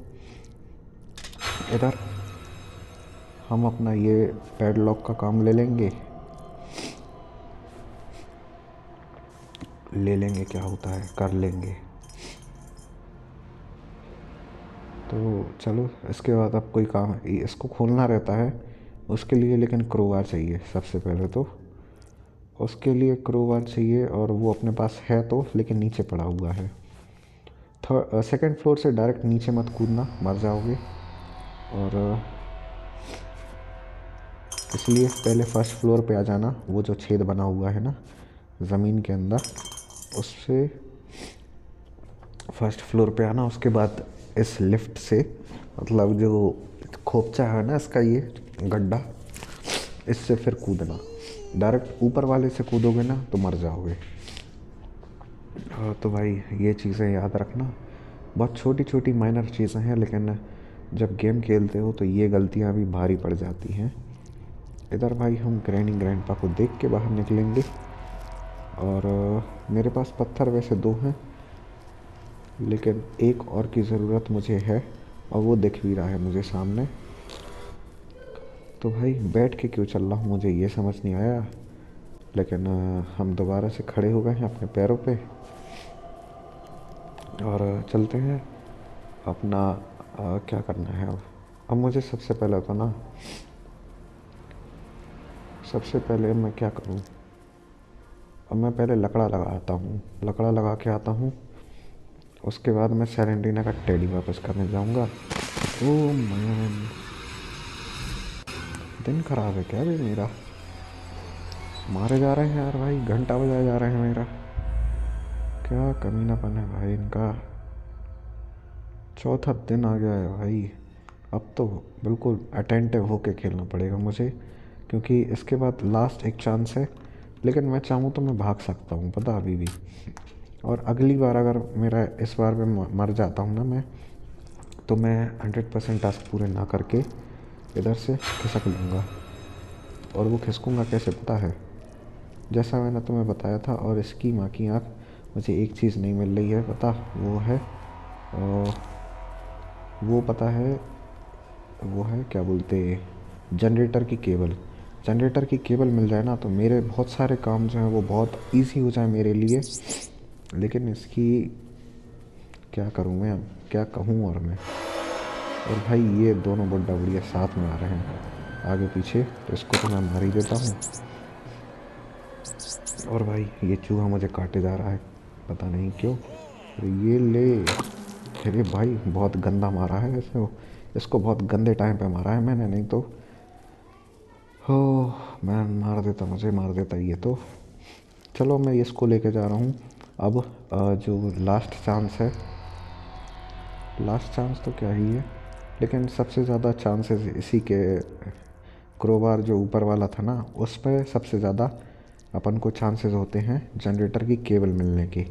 इधर हम अपना ये पैडलॉक का काम ले लेंगे, क्या होता है कर लेंगे। तो चलो इसके बाद अब कोई काम इसको खोलना रहता है उसके लिए, लेकिन क्रोबार चाहिए सबसे पहले तो। उसके लिए क्रोबार चाहिए और वो अपने पास है तो, लेकिन नीचे पड़ा हुआ है। सेकंड फ्लोर से डायरेक्ट नीचे मत कूदना, मर जाओगे। और इसलिए पहले फर्स्ट फ्लोर पे आ जाना। वो जो छेद बना हुआ है ना ज़मीन के अंदर, उससे फर्स्ट फ्लोर पे आना। उसके बाद इस लिफ्ट से, मतलब जो खोपचा है ना इसका, ये गड्ढा, इससे फिर कूदना। डायरेक्ट ऊपर वाले से कूदोगे ना तो मर जाओगे। तो भाई ये चीज़ें याद रखना। बहुत छोटी छोटी माइनर चीज़ें हैं, लेकिन जब गेम खेलते हो तो ये गलतियाँ भी भारी पड़ जाती हैं। इधर भाई हम ग्रैंडपा को देख के बाहर निकलेंगे। और मेरे पास पत्थर वैसे दो हैं, लेकिन एक और की ज़रूरत मुझे है, और वो दिख भी रहा है मुझे सामने। तो भाई बैठ के क्यों चल रहा हूँ मुझे ये समझ नहीं आया, लेकिन हम दोबारा से खड़े हो गए हैं अपने पैरों पे और चलते हैं अपना। क्या करना है अब मुझे सबसे पहले तो ना, सबसे पहले मैं क्या करूँ। अब मैं पहले लकड़ा लगाता हूँ, लकड़ा लगा के आता हूँ। उसके बाद मैं सेरेंटीना का टेडी वापस करने जाऊँगा। ओ मैन, दिन खराब है क्या भी मेरा। मारे जा रहे हैं यार भाई, घंटा बजाए जा रहे हैं मेरा। क्या कमीनापन है भाई इनका। चौथा दिन आ गया है भाई। अब तो बिल्कुल अटेंटिव होके खेलना पड़ेगा मुझे, क्योंकि इसके बाद लास्ट एक चांस है। लेकिन मैं चाहूँ तो मैं भाग सकता हूँ पता अभी भी। और अगली बार अगर मेरा इस बार में मर जाता हूँ ना मैं, तो मैं 100% टास्क पूरे ना करके इधर से खिसक लूँगा। और वो खिसकूँगा कैसे पता है, जैसा मैंने तुम्हें बताया था। और इसकी माँ की आँख, मुझे एक चीज़ नहीं मिल रही है पता, वो है वो पता है, वो है क्या बोलते, जनरेटर की केबल। जनरेटर की केबल मिल जाए ना तो मेरे बहुत सारे काम जो हैं वो बहुत इजी हो जाए मेरे लिए। लेकिन इसकी क्या करूँ मैं, अब क्या कहूँ। और मैं, और भाई ये दोनों बुड्ढा बुढ़िया साथ में आ रहे हैं आगे पीछे, तो इसको तो मैं मार ही देता हूँ। और भाई ये चूहा मुझे काटे जा रहा है पता नहीं क्यों। ये ले। अरे भाई बहुत गंदा मारा है इसको, इसको बहुत गंदे टाइम पे मारा है मैंने, नहीं तो हो मैं मार देता, मुझे मार देता ये तो। चलो मैं इसको लेके जा रहा हूँ। अब जो लास्ट चांस तो क्या ही है, लेकिन सबसे ज़्यादा चांसेस इसी के क्रोबार जो ऊपर वाला था ना, उस पर सबसे ज़्यादा अपन को चांसेस होते हैं जनरेटर की केबल मिलने की।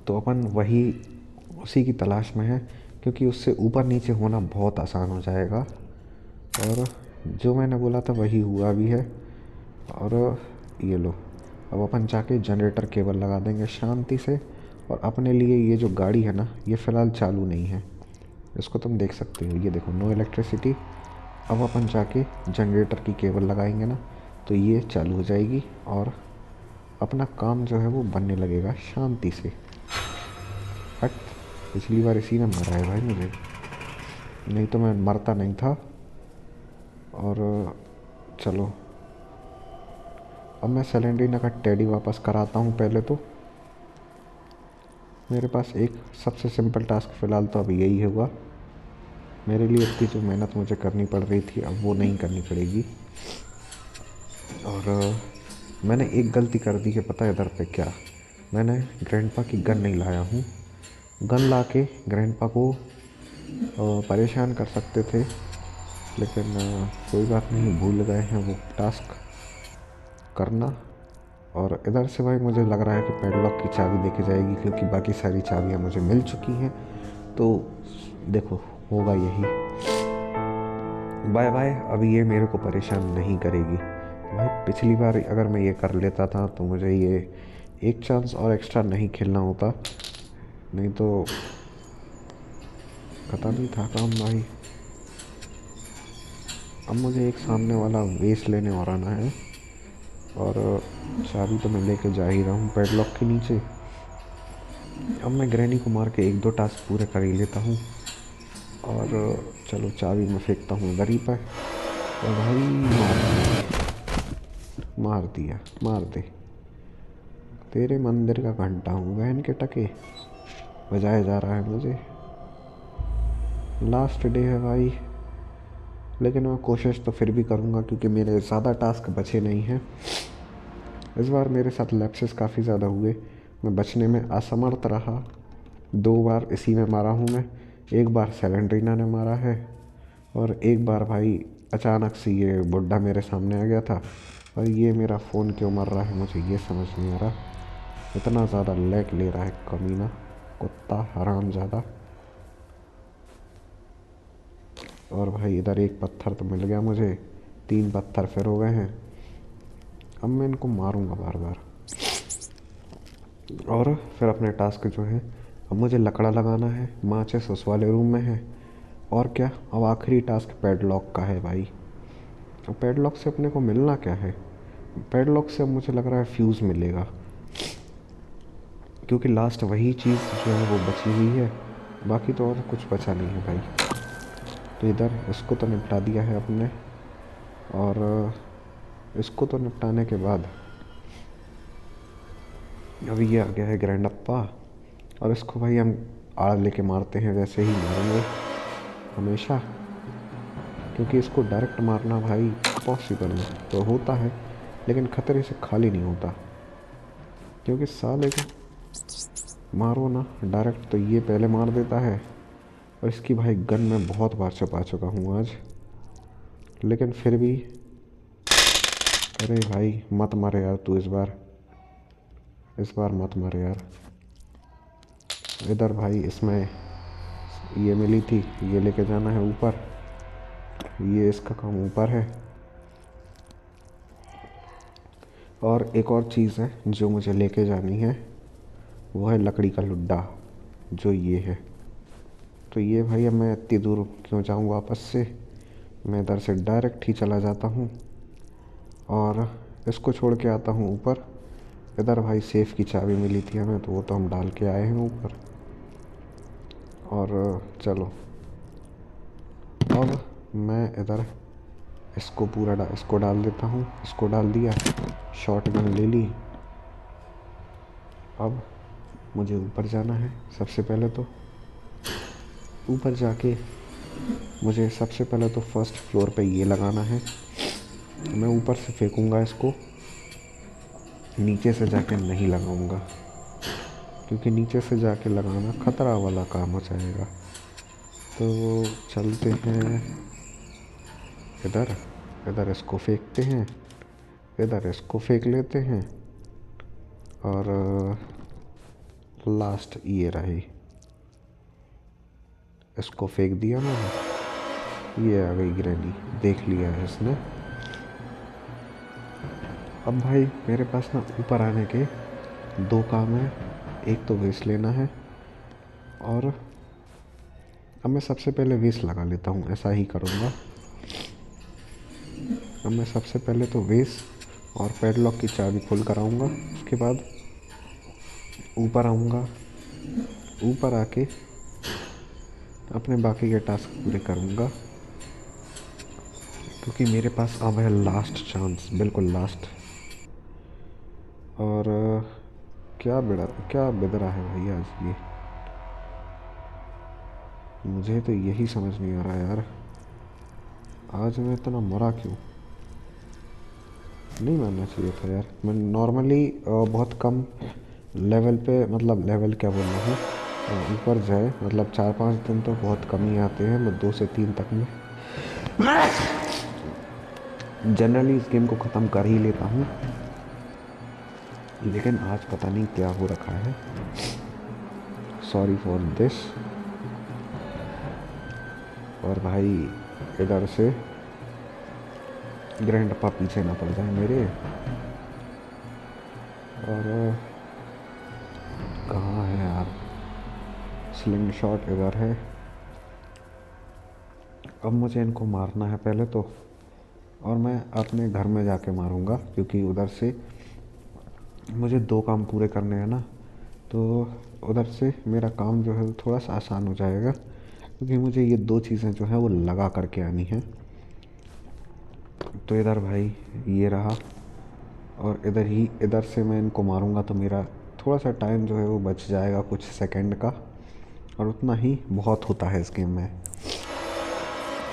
तो अपन वही उसी की तलाश में है, क्योंकि उससे ऊपर नीचे होना बहुत आसान हो जाएगा। और जो मैंने बोला था वही हुआ भी है। और ये लो, अब अपन जाके जनरेटर केबल लगा देंगे शांति से। और अपने लिए ये जो गाड़ी है ना, ये फ़िलहाल चालू नहीं है, इसको तुम देख सकते हो, ये देखो नो इलेक्ट्रिसिटी। अब अपन जाके जनरेटर की केबल लगाएंगे ना, तो ये चालू हो जाएगी और अपना काम जो है वो बनने लगेगा शांति से। हट, पिछली बार इसी ने मारा है भाई मुझे, नहीं तो मैं मरता नहीं था। और चलो, अब मैं सेलेंड्रीना का टेडी वापस कराता हूँ। पहले तो मेरे पास एक सबसे सिंपल टास्क फ़िलहाल तो अभी यही होगा। मेरे लिए इतनी जो मेहनत मुझे करनी पड़ रही थी, अब वो नहीं करनी पड़ेगी। और मैंने एक गलती कर दी है, पता है इधर पे क्या? मैंने ग्रैंडपा की गन नहीं लाया हूँ। गन ला के ग्रैंडपा को परेशान कर सकते थे, लेकिन कोई बात नहीं, भूल गए हैं वो टास्क करना। और इधर से भाई मुझे लग रहा है कि पैडलॉक की चाबी लेके जाएगी, क्योंकि बाकी सारी चाबियाँ मुझे मिल चुकी हैं। तो देखो, होगा यही। बाय बाय, अभी ये मेरे को परेशान नहीं करेगी भाई। पिछली बार अगर मैं ये कर लेता था तो मुझे ये एक चांस और एक्स्ट्रा नहीं खेलना होता, नहीं तो खत्म ही था काम भाई। अब मुझे एक सामने वाला वेस लेने और आना है, और चाबी तो मैं लेके जा ही रहा हूँ पैडलॉक के नीचे। अब मैं ग्रैनी को मार के 1-2 टास्क पूरे कर ही लेता हूँ। और चलो, चाबी मैं फेंकता हूँ इधर ही पर। और भाई मार दे। तेरे मंदिर का घंटा हूँ बहन के टके, बजाया जा रहा है मुझे। लास्ट डे है भाई, लेकिन मैं कोशिश तो फिर भी करूँगा, क्योंकि मेरे ज़्यादा टास्क बचे नहीं हैं। इस बार मेरे साथ लैप्सेस काफ़ी ज़्यादा हुए, मैं बचने में असमर्थ रहा। 2 बार इसी में मारा हूँ मैं। एक बार सेलेंड्रीना ने मारा है, और एक बार भाई अचानक से ये बुड्ढा मेरे सामने आ गया था। और ये मेरा फ़ोन क्यों मर रहा है मुझे ये समझ नहीं आ रहा, इतना ज़्यादा लैग ले रहा है कमीना, कुत्ता हरामज़ादा। और भाई इधर एक पत्थर तो मिल गया मुझे, 3 पत्थर फिर हो गए हैं। अब मैं इनको मारूंगा बार बार। और फिर अपने टास्क जो है, अब मुझे लकड़ा लगाना है, माचिस उस वाले रूम में है। और क्या, अब आखिरी टास्क पैडलॉक का है भाई। अब पैडलॉक से अपने को मिलना क्या है? पैडलॉक से अब मुझे लग रहा है फ्यूज़ मिलेगा, क्योंकि लास्ट वही चीज़ जो है वो बची हुई है, बाकी तो और कुछ बचा नहीं है भाई। तो इधर इसको तो निपटा दिया है अपने, और इसको तो निपटाने के बाद अभी ये आ गया है ग्रैंडप्पा। और इसको भाई हम आड़ लेके मारते हैं, वैसे ही मारेंगे हमेशा, क्योंकि इसको डायरेक्ट मारना भाई पॉसिबल नहीं तो होता है, लेकिन ख़तरे से खाली नहीं होता। क्योंकि साले को मारो ना डायरेक्ट तो ये पहले मार देता है। और इसकी भाई गन मैं बहुत बार छुपा चुका हूँ आज, लेकिन फिर भी। अरे भाई मत मारे यार तू, इस बार मत मारे यार। इधर भाई इसमें ये मिली थी, ये लेके जाना है ऊपर, ये इसका काम ऊपर है। और एक और चीज़ है जो मुझे लेके जानी है, वो है लकड़ी का लुड्डा, जो ये है। तो ये भाई अब मैं इतनी दूर क्यों जाऊँ वापस से, मैं इधर से डायरेक्ट ही चला जाता हूँ और इसको छोड़ के आता हूँ ऊपर। इधर भाई सेफ़ की चाबी मिली थी हमें, तो वो तो हम डाल के आए हैं ऊपर। और चलो, अब मैं इधर इसको डाल देता हूँ। इसको डाल दिया, शॉटगन ले ली। अब मुझे ऊपर जाना है। सबसे पहले तो ऊपर जाके मुझे सबसे पहले तो फर्स्ट फ्लोर पे ये लगाना है। मैं ऊपर से फेंकूँगा इसको, नीचे से जाके नहीं लगाऊंगा, क्योंकि नीचे से जाके लगाना खतरा वाला काम हो जाएगा। तो चलते हैं इधर, इधर इसको फेंकते हैं, इधर इसको फेंक लेते हैं, और लास्ट ये रही, इसको फेंक दिया मैंने। ये आ गई ग्रैनी, देख लिया है इसने। अब भाई मेरे पास ना ऊपर आने के दो काम है, एक तो वेस्ट लेना है, और अब मैं सबसे पहले वेस्ट लगा लेता हूँ, ऐसा ही करूँगा। अब मैं सबसे पहले तो वेस्ट और पैडलॉक की चाबी खोल कर आऊँगा, उसके बाद ऊपर आऊँगा, ऊपर आके अपने बाकी के टास्क पूरे करूँगा, क्योंकि मेरे पास अब है लास्ट चांस, बिल्कुल लास्ट। और क्या बिदरा है भाई आज ये, मुझे तो यही समझ नहीं आ रहा यार, आज मैं इतना मरा क्यों। नहीं मानना चाहिए था यार। मैं नॉर्मली बहुत कम लेवल पे, मतलब लेवल क्या बोल रहा हूँ, ऊपर जाए मतलब 4-5 दिन तो बहुत कम ही आते हैं, मैं 2 से 3 तक में जनरली इस गेम को ख़त्म कर ही लेता हूँ। लेकिन आज पता नहीं क्या हो रखा है, सॉरी फॉर दिस। और भाई इधर से ग्रैंडपा पीछे ना पड़ जाए मेरे। और कहाँ है यार, स्लिंग शॉट इधर है। अब मुझे इनको मारना है पहले तो, और मैं अपने घर में जाके मारूंगा, क्योंकि उधर से मुझे 2 काम पूरे करने हैं ना, तो उधर से मेरा काम जो है थोड़ा सा आसान हो जाएगा, क्योंकि मुझे ये 2 चीज़ें जो है वो लगा करके आनी है। तो इधर भाई ये रहा, और इधर से मैं इनको मारूंगा तो मेरा थोड़ा सा टाइम जो है वो बच जाएगा, कुछ सेकंड का, और उतना ही बहुत होता है इस गेम में।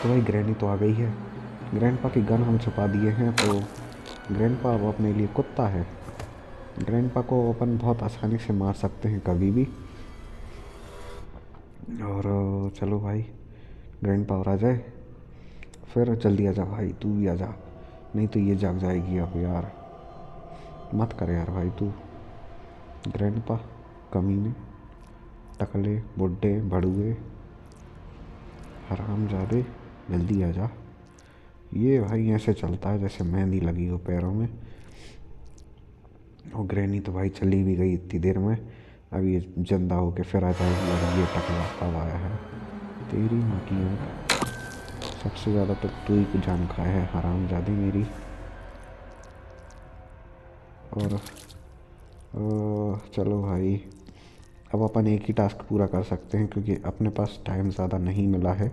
तो भाई ग्रैनी तो आ गई है, ग्रैंडपा की गन हम छुपा दिए हैं, तो ग्रैंडपा अब अपने लिए कुत्ता है। ग्रैंडपा को अपन बहुत आसानी से मार सकते हैं कभी भी। और चलो भाई ग्रैंडपा और आ जाए, फिर जल्दी आ जा भाई, तू भी आ जा, नहीं तो ये जाग जाएगी अब यार। मत कर यार भाई तू, ग्रैंडपा कमीने, टकले बुड्ढे भड़ुए हरामजादे, जल्दी आ जा। ये भाई ऐसे चलता है जैसे मेहंदी लगी हो पैरों में। और ग्रैनी तो भाई चली भी गई इतनी देर में, अब ये जिंदा होके फिर आ जाएगी। और ये टकला कब आया है, तेरी माँ की आँख, सबसे ज़्यादा तो तू ही जान खाया है हरामजादी मेरी। और चलो भाई अब अपन एक ही टास्क पूरा कर सकते हैं, क्योंकि अपने पास टाइम ज़्यादा नहीं मिला है।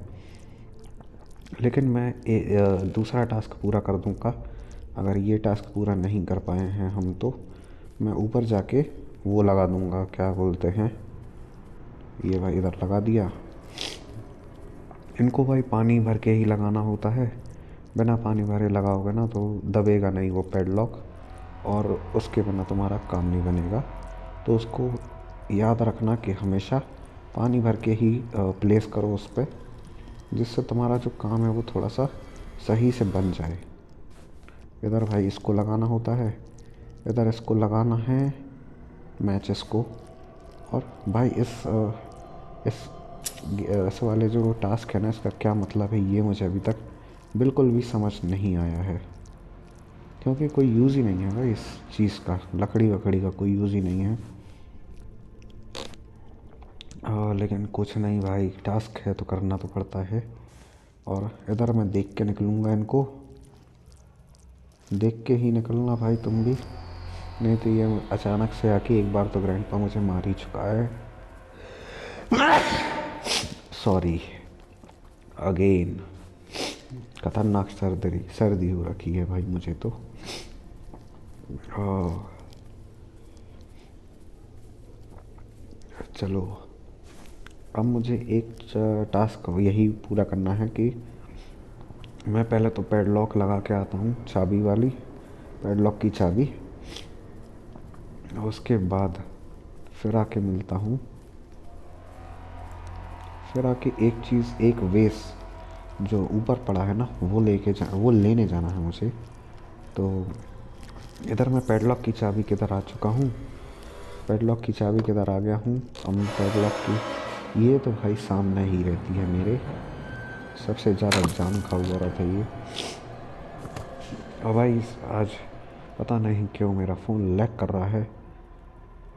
लेकिन मैं दूसरा टास्क पूरा कर दूंगा। अगर ये टास्क पूरा नहीं कर पाए हैं हम, तो मैं ऊपर जाके वो लगा दूंगा, क्या बोलते हैं, ये भाई इधर लगा दिया। इनको भाई पानी भर के ही लगाना होता है, बिना पानी भरे लगाओगे ना तो दबेगा नहीं वो पैडलॉक, और उसके बिना तुम्हारा काम नहीं बनेगा। तो उसको याद रखना कि हमेशा पानी भर के ही प्लेस करो उस पर, जिससे तुम्हारा जो काम है वो थोड़ा सा सही से बन जाए। इधर भाई इसको लगाना होता है, इधर इसको लगाना है मैचेस को। और भाई इस वाले जो टास्क है ना, इसका क्या मतलब है ये मुझे अभी तक बिल्कुल भी समझ नहीं आया है, क्योंकि कोई यूज़ ही नहीं है भाई इस चीज़ का, लकड़ी वकड़ी का कोई यूज़ ही नहीं है। लेकिन कुछ नहीं भाई, टास्क है तो करना तो पड़ता है। और इधर मैं देख के निकलूँगा, इनको देख के ही निकलना भाई तुम भी, नहीं तो ये अचानक से आके एक बार तो ग्रैंडपा मुझे मार ही चुका है। सॉरी अगेन, खतरनाक सर्दी हो रखी है भाई मुझे तो। चलो अब मुझे एक टास्क यही पूरा करना है कि मैं पहले तो पैडलॉक लगा के आता हूँ, चाबी वाली पैडलॉक की चाबी। उसके बाद फिर आके मिलता हूँ। फिर आके एक चीज़, एक वेस जो ऊपर पड़ा है ना, वो लेने जाना है मुझे। तो इधर मैं पैडलॉक की चाबी के इधर आ चुका हूँ। पैडलॉक की चाबी के इधर आ गया हूँ। अब पैडलॉक की ये तो भाई सामने ही रहती है मेरे, सबसे ज़्यादा जान खा हुआ रहा था ये। और भाई आज पता नहीं क्यों मेरा फ़ोन लैग कर रहा है।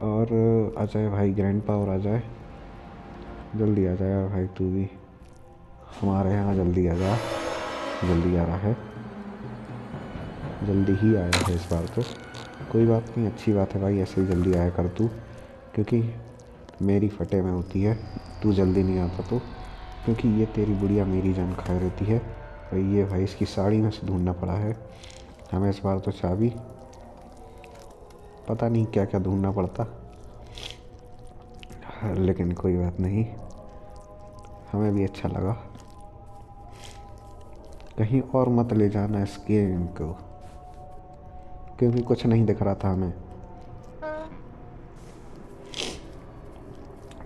और आ जाए भाई ग्रैंडपा, और आ जाए, जल्दी आ जाए भाई तू भी हमारे यहाँ, जल्दी आ जा। जल्दी आ रहा है, जल्दी ही आया है इस बार तो। कोई बात नहीं, अच्छी बात है भाई, ऐसे ही जल्दी आया कर तू, क्योंकि मेरी फटे में होती है तू जल्दी नहीं आता तो। क्योंकि ये तेरी बुढ़िया मेरी जान खाए रहती है। और ये भाई इसकी साड़ी में से ढूंढना पड़ा है हमें इस बार तो चाबी, पता नहीं क्या क्या ढूंढना पड़ता, लेकिन कोई बात नहीं, हमें भी अच्छा लगा। कहीं और मत ले जाना इस गेम को, क्योंकि कुछ नहीं दिख रहा था हमें।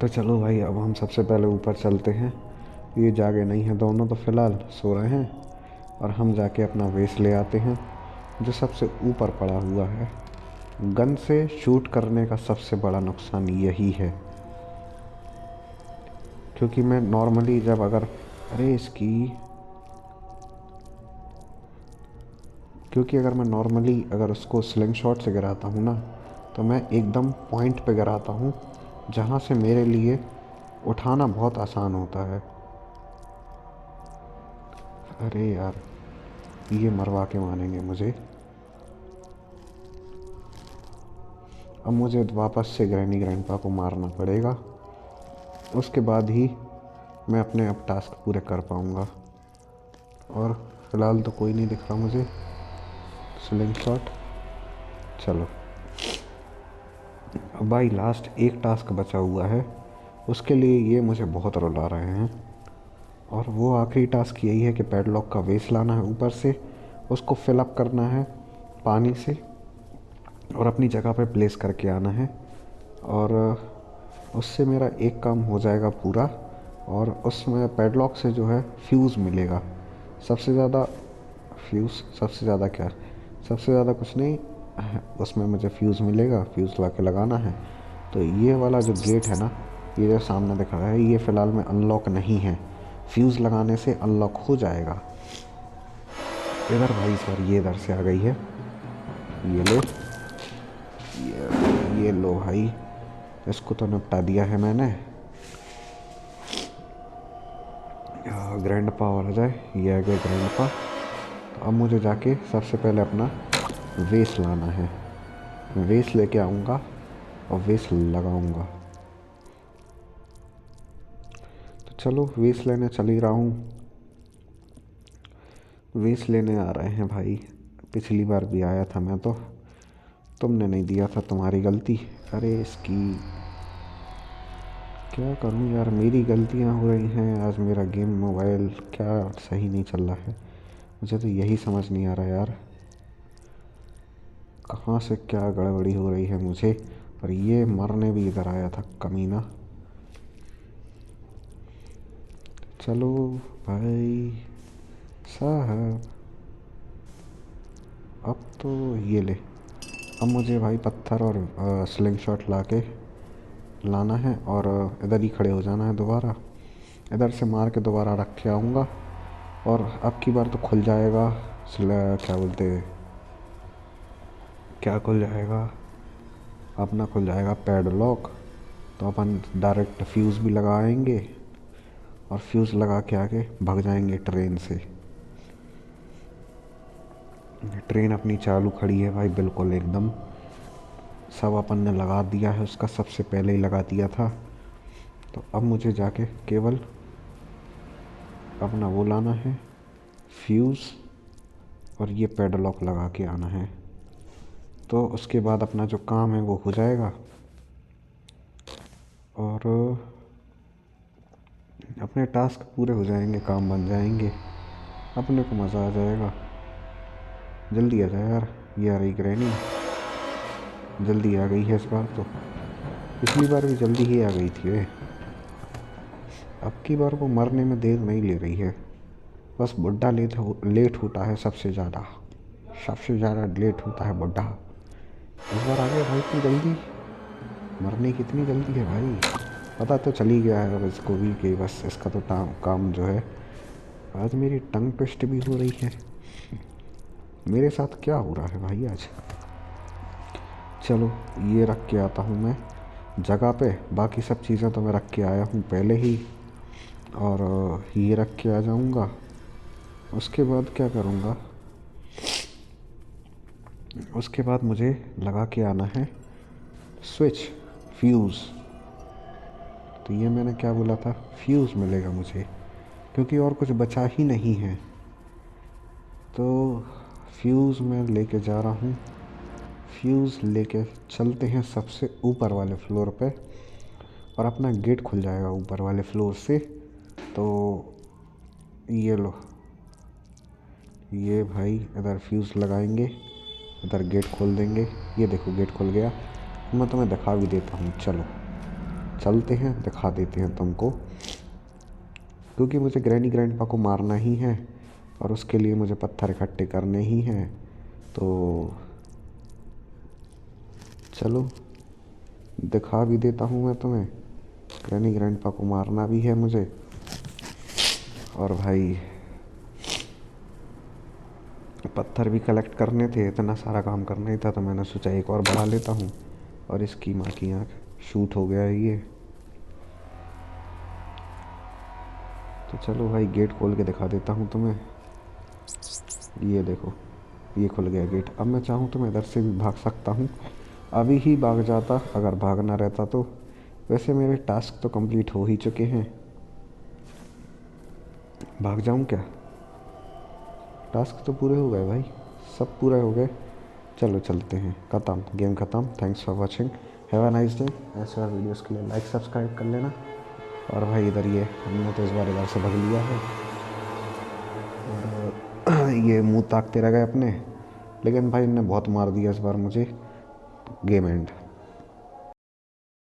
तो चलो भाई, अब हम सबसे पहले ऊपर चलते हैं। ये जागे नहीं हैं दोनों, तो फ़िलहाल सो रहे हैं। और हम जाके अपना वेस्ट ले आते हैं जो सबसे ऊपर पड़ा हुआ है। गन से शूट करने का सबसे बड़ा नुकसान यही है, क्योंकि मैं नॉर्मली जब अगर अरे इसकी क्योंकि अगर मैं नॉर्मली अगर उसको स्लिंग शॉट से गिराता हूँ ना, तो मैं एकदम पॉइंट पे गिराता हूँ जहाँ से मेरे लिए उठाना बहुत आसान होता है। अरे यार, ये मरवा के मानेंगे मुझे। अब मुझे वापस से ग्रैनी ग्रैंडपा को मारना पड़ेगा, उसके बाद ही मैं अपने अब टास्क पूरे कर पाऊँगा। और फ़िलहाल तो कोई नहीं दिख रहा मुझे। स्लिंग शॉट, चलो। अब भाई लास्ट एक टास्क बचा हुआ है, उसके लिए ये मुझे बहुत रुला रहे हैं। और वो आखिरी टास्क यही है कि पैडलॉक का वेस्ट लाना है ऊपर से, उसको फिलअप करना है पानी से और अपनी जगह पे प्लेस करके आना है। और उससे मेरा एक काम हो जाएगा पूरा। और उसमें पैडलॉक से जो है फ्यूज़ मिलेगा सबसे ज़्यादा। फ्यूज़ सबसे ज़्यादा क्या, सबसे ज़्यादा कुछ नहीं, उसमें मुझे फ्यूज़ मिलेगा, फ्यूज़ ला के लगाना है। तो ये वाला जो गेट है ना, ये जो सामने दिख रहा है, ये फ़िलहाल में अनलॉक नहीं है। फ्यूज़ लगाने से अनलॉक हो जाएगा। इधर भाई इस बार ये इधर से आ गई है, ये लो, ये लो भाई, इसको तो निपटा दिया है मैंने। ग्रैंडपा और आ जाए, ये आ गया ग्रैंडपा। तो अब मुझे जाके सबसे पहले अपना वेस्ट लाना है। वेस्ट लेके आऊँगा और वेस्ट लगाऊँगा। तो चलो वेस्ट लेने चल ही रहा हूँ। वेस्ट लेने आ रहे हैं भाई, पिछली बार भी आया था मैं तो, तुमने नहीं दिया था, तुम्हारी गलती। अरे इसकी क्या करूँ यार, मेरी गलतियाँ हो रही हैं आज। मेरा गेम मोबाइल क्या सही नहीं चल रहा है, मुझे तो यही समझ नहीं आ रहा यार, कहाँ से क्या गड़बड़ी हो रही है मुझे। और ये मरने भी इधर आया था कमीना। चलो भाई साहब, अब तो ये ले। अब मुझे भाई पत्थर और स्लिंग शॉट ला के लाना है और इधर ही खड़े हो जाना है दोबारा। इधर से मार के दोबारा रख के आऊँगा और अब की बार तो खुल जाएगा। क्या बोलते, क्या खुल जाएगा, अपना खुल जाएगा पैडलॉक। तो अपन डायरेक्ट फ्यूज़ भी लगाएंगे और फ्यूज़ लगा के आके भाग जाएंगे ट्रेन से। ट्रेन अपनी चालू खड़ी है भाई, बिल्कुल एकदम सब अपन ने लगा दिया है, उसका सबसे पहले ही लगा दिया था। तो अब मुझे जाके केवल अपना वो लाना है फ्यूज़ और ये पैडलॉक लगा के आना है। तो उसके बाद अपना जो काम है वो हो जाएगा और अपने टास्क पूरे हो जाएंगे, काम बन जाएंगे, अपने को मज़ा आ जाएगा। जल्दी आ जाए यार, ये आ रही ग्रैनी। जल्दी आ गई है इस बार तो। पिछली बार भी जल्दी ही आ गई थी वे। अब की बार वो मरने में देर नहीं ले रही है। बस बुड्ढा लेट होता है सबसे ज़्यादा लेट होता है बुड्ढा। इस बार आ गया भाई इतनी जल्दी। मरने की इतनी जल्दी है भाई। पता तो चल ही गया है अब इसको भी कि बस इसका तो काम जो है। आज मेरी टंग ट्विस्ट भी हो रही है। मेरे साथ क्या हो रहा है भाई आज। चलो ये रख के आता हूँ मैं जगह पे। बाकी सब चीज़ें तो मैं रख के आया हूँ पहले ही। और ये रख के आ जाऊँगा। उसके बाद क्या करूँगा, उसके बाद मुझे लगा के आना है स्विच, फ्यूज़। तो ये मैंने क्या बोला था, फ्यूज़ मिलेगा मुझे, क्योंकि और कुछ बचा ही नहीं है। तो फ्यूज़ मैं लेके जा रहा हूँ। फ्यूज़ लेके चलते हैं सबसे ऊपर वाले फ्लोर पे, और अपना गेट खुल जाएगा ऊपर वाले फ्लोर से। तो ये लो, ये भाई इधर फ्यूज़ लगाएंगे, इधर गेट खोल देंगे। ये देखो गेट खुल गया। मैं तुम्हें दिखा भी देता हूँ, चलो चलते हैं दिखा देते हैं तुमको। क्योंकि मुझे ग्रैनी ग्रैंडपा को मारना ही है और उसके लिए मुझे पत्थर इकट्ठे करने ही हैं। तो चलो दिखा भी देता हूँ मैं तुम्हें। ग्रैनी ग्रैंडपा को मारना भी है मुझे। और भाई पत्थर भी कलेक्ट करने थे, इतना सारा काम करना ही था, तो मैंने सोचा एक और बढ़ा लेता हूँ। और इसकी माँ की आँख, शूट हो गया है ये। तो चलो भाई गेट खोल के दिखा देता हूँ तुम्हें। ये देखो ये खुल गया गेट। अब मैं चाहूँ तो मैं इधर से भी भाग सकता हूँ। अभी ही भाग जाता अगर भागना रहता तो। वैसे मेरे टास्क तो कंप्लीट हो ही चुके हैं। भाग जाऊँ क्या, टास्क तो पूरे हो गए भाई, सब पूरे हो गए। चलो चलते हैं, ख़त्म गेम ख़त्म। Thanks for watching, have a nice day. ऐसे और वीडियोस के लिए लाइक सब्सक्राइब कर लेना। और भाई इधर ये हमने तो इस बार इधर से भाग लिया है। और ये मुंह ताकते रह गए अपने, लेकिन भाई इनने बहुत मार दिया इस बार मुझे। Game and.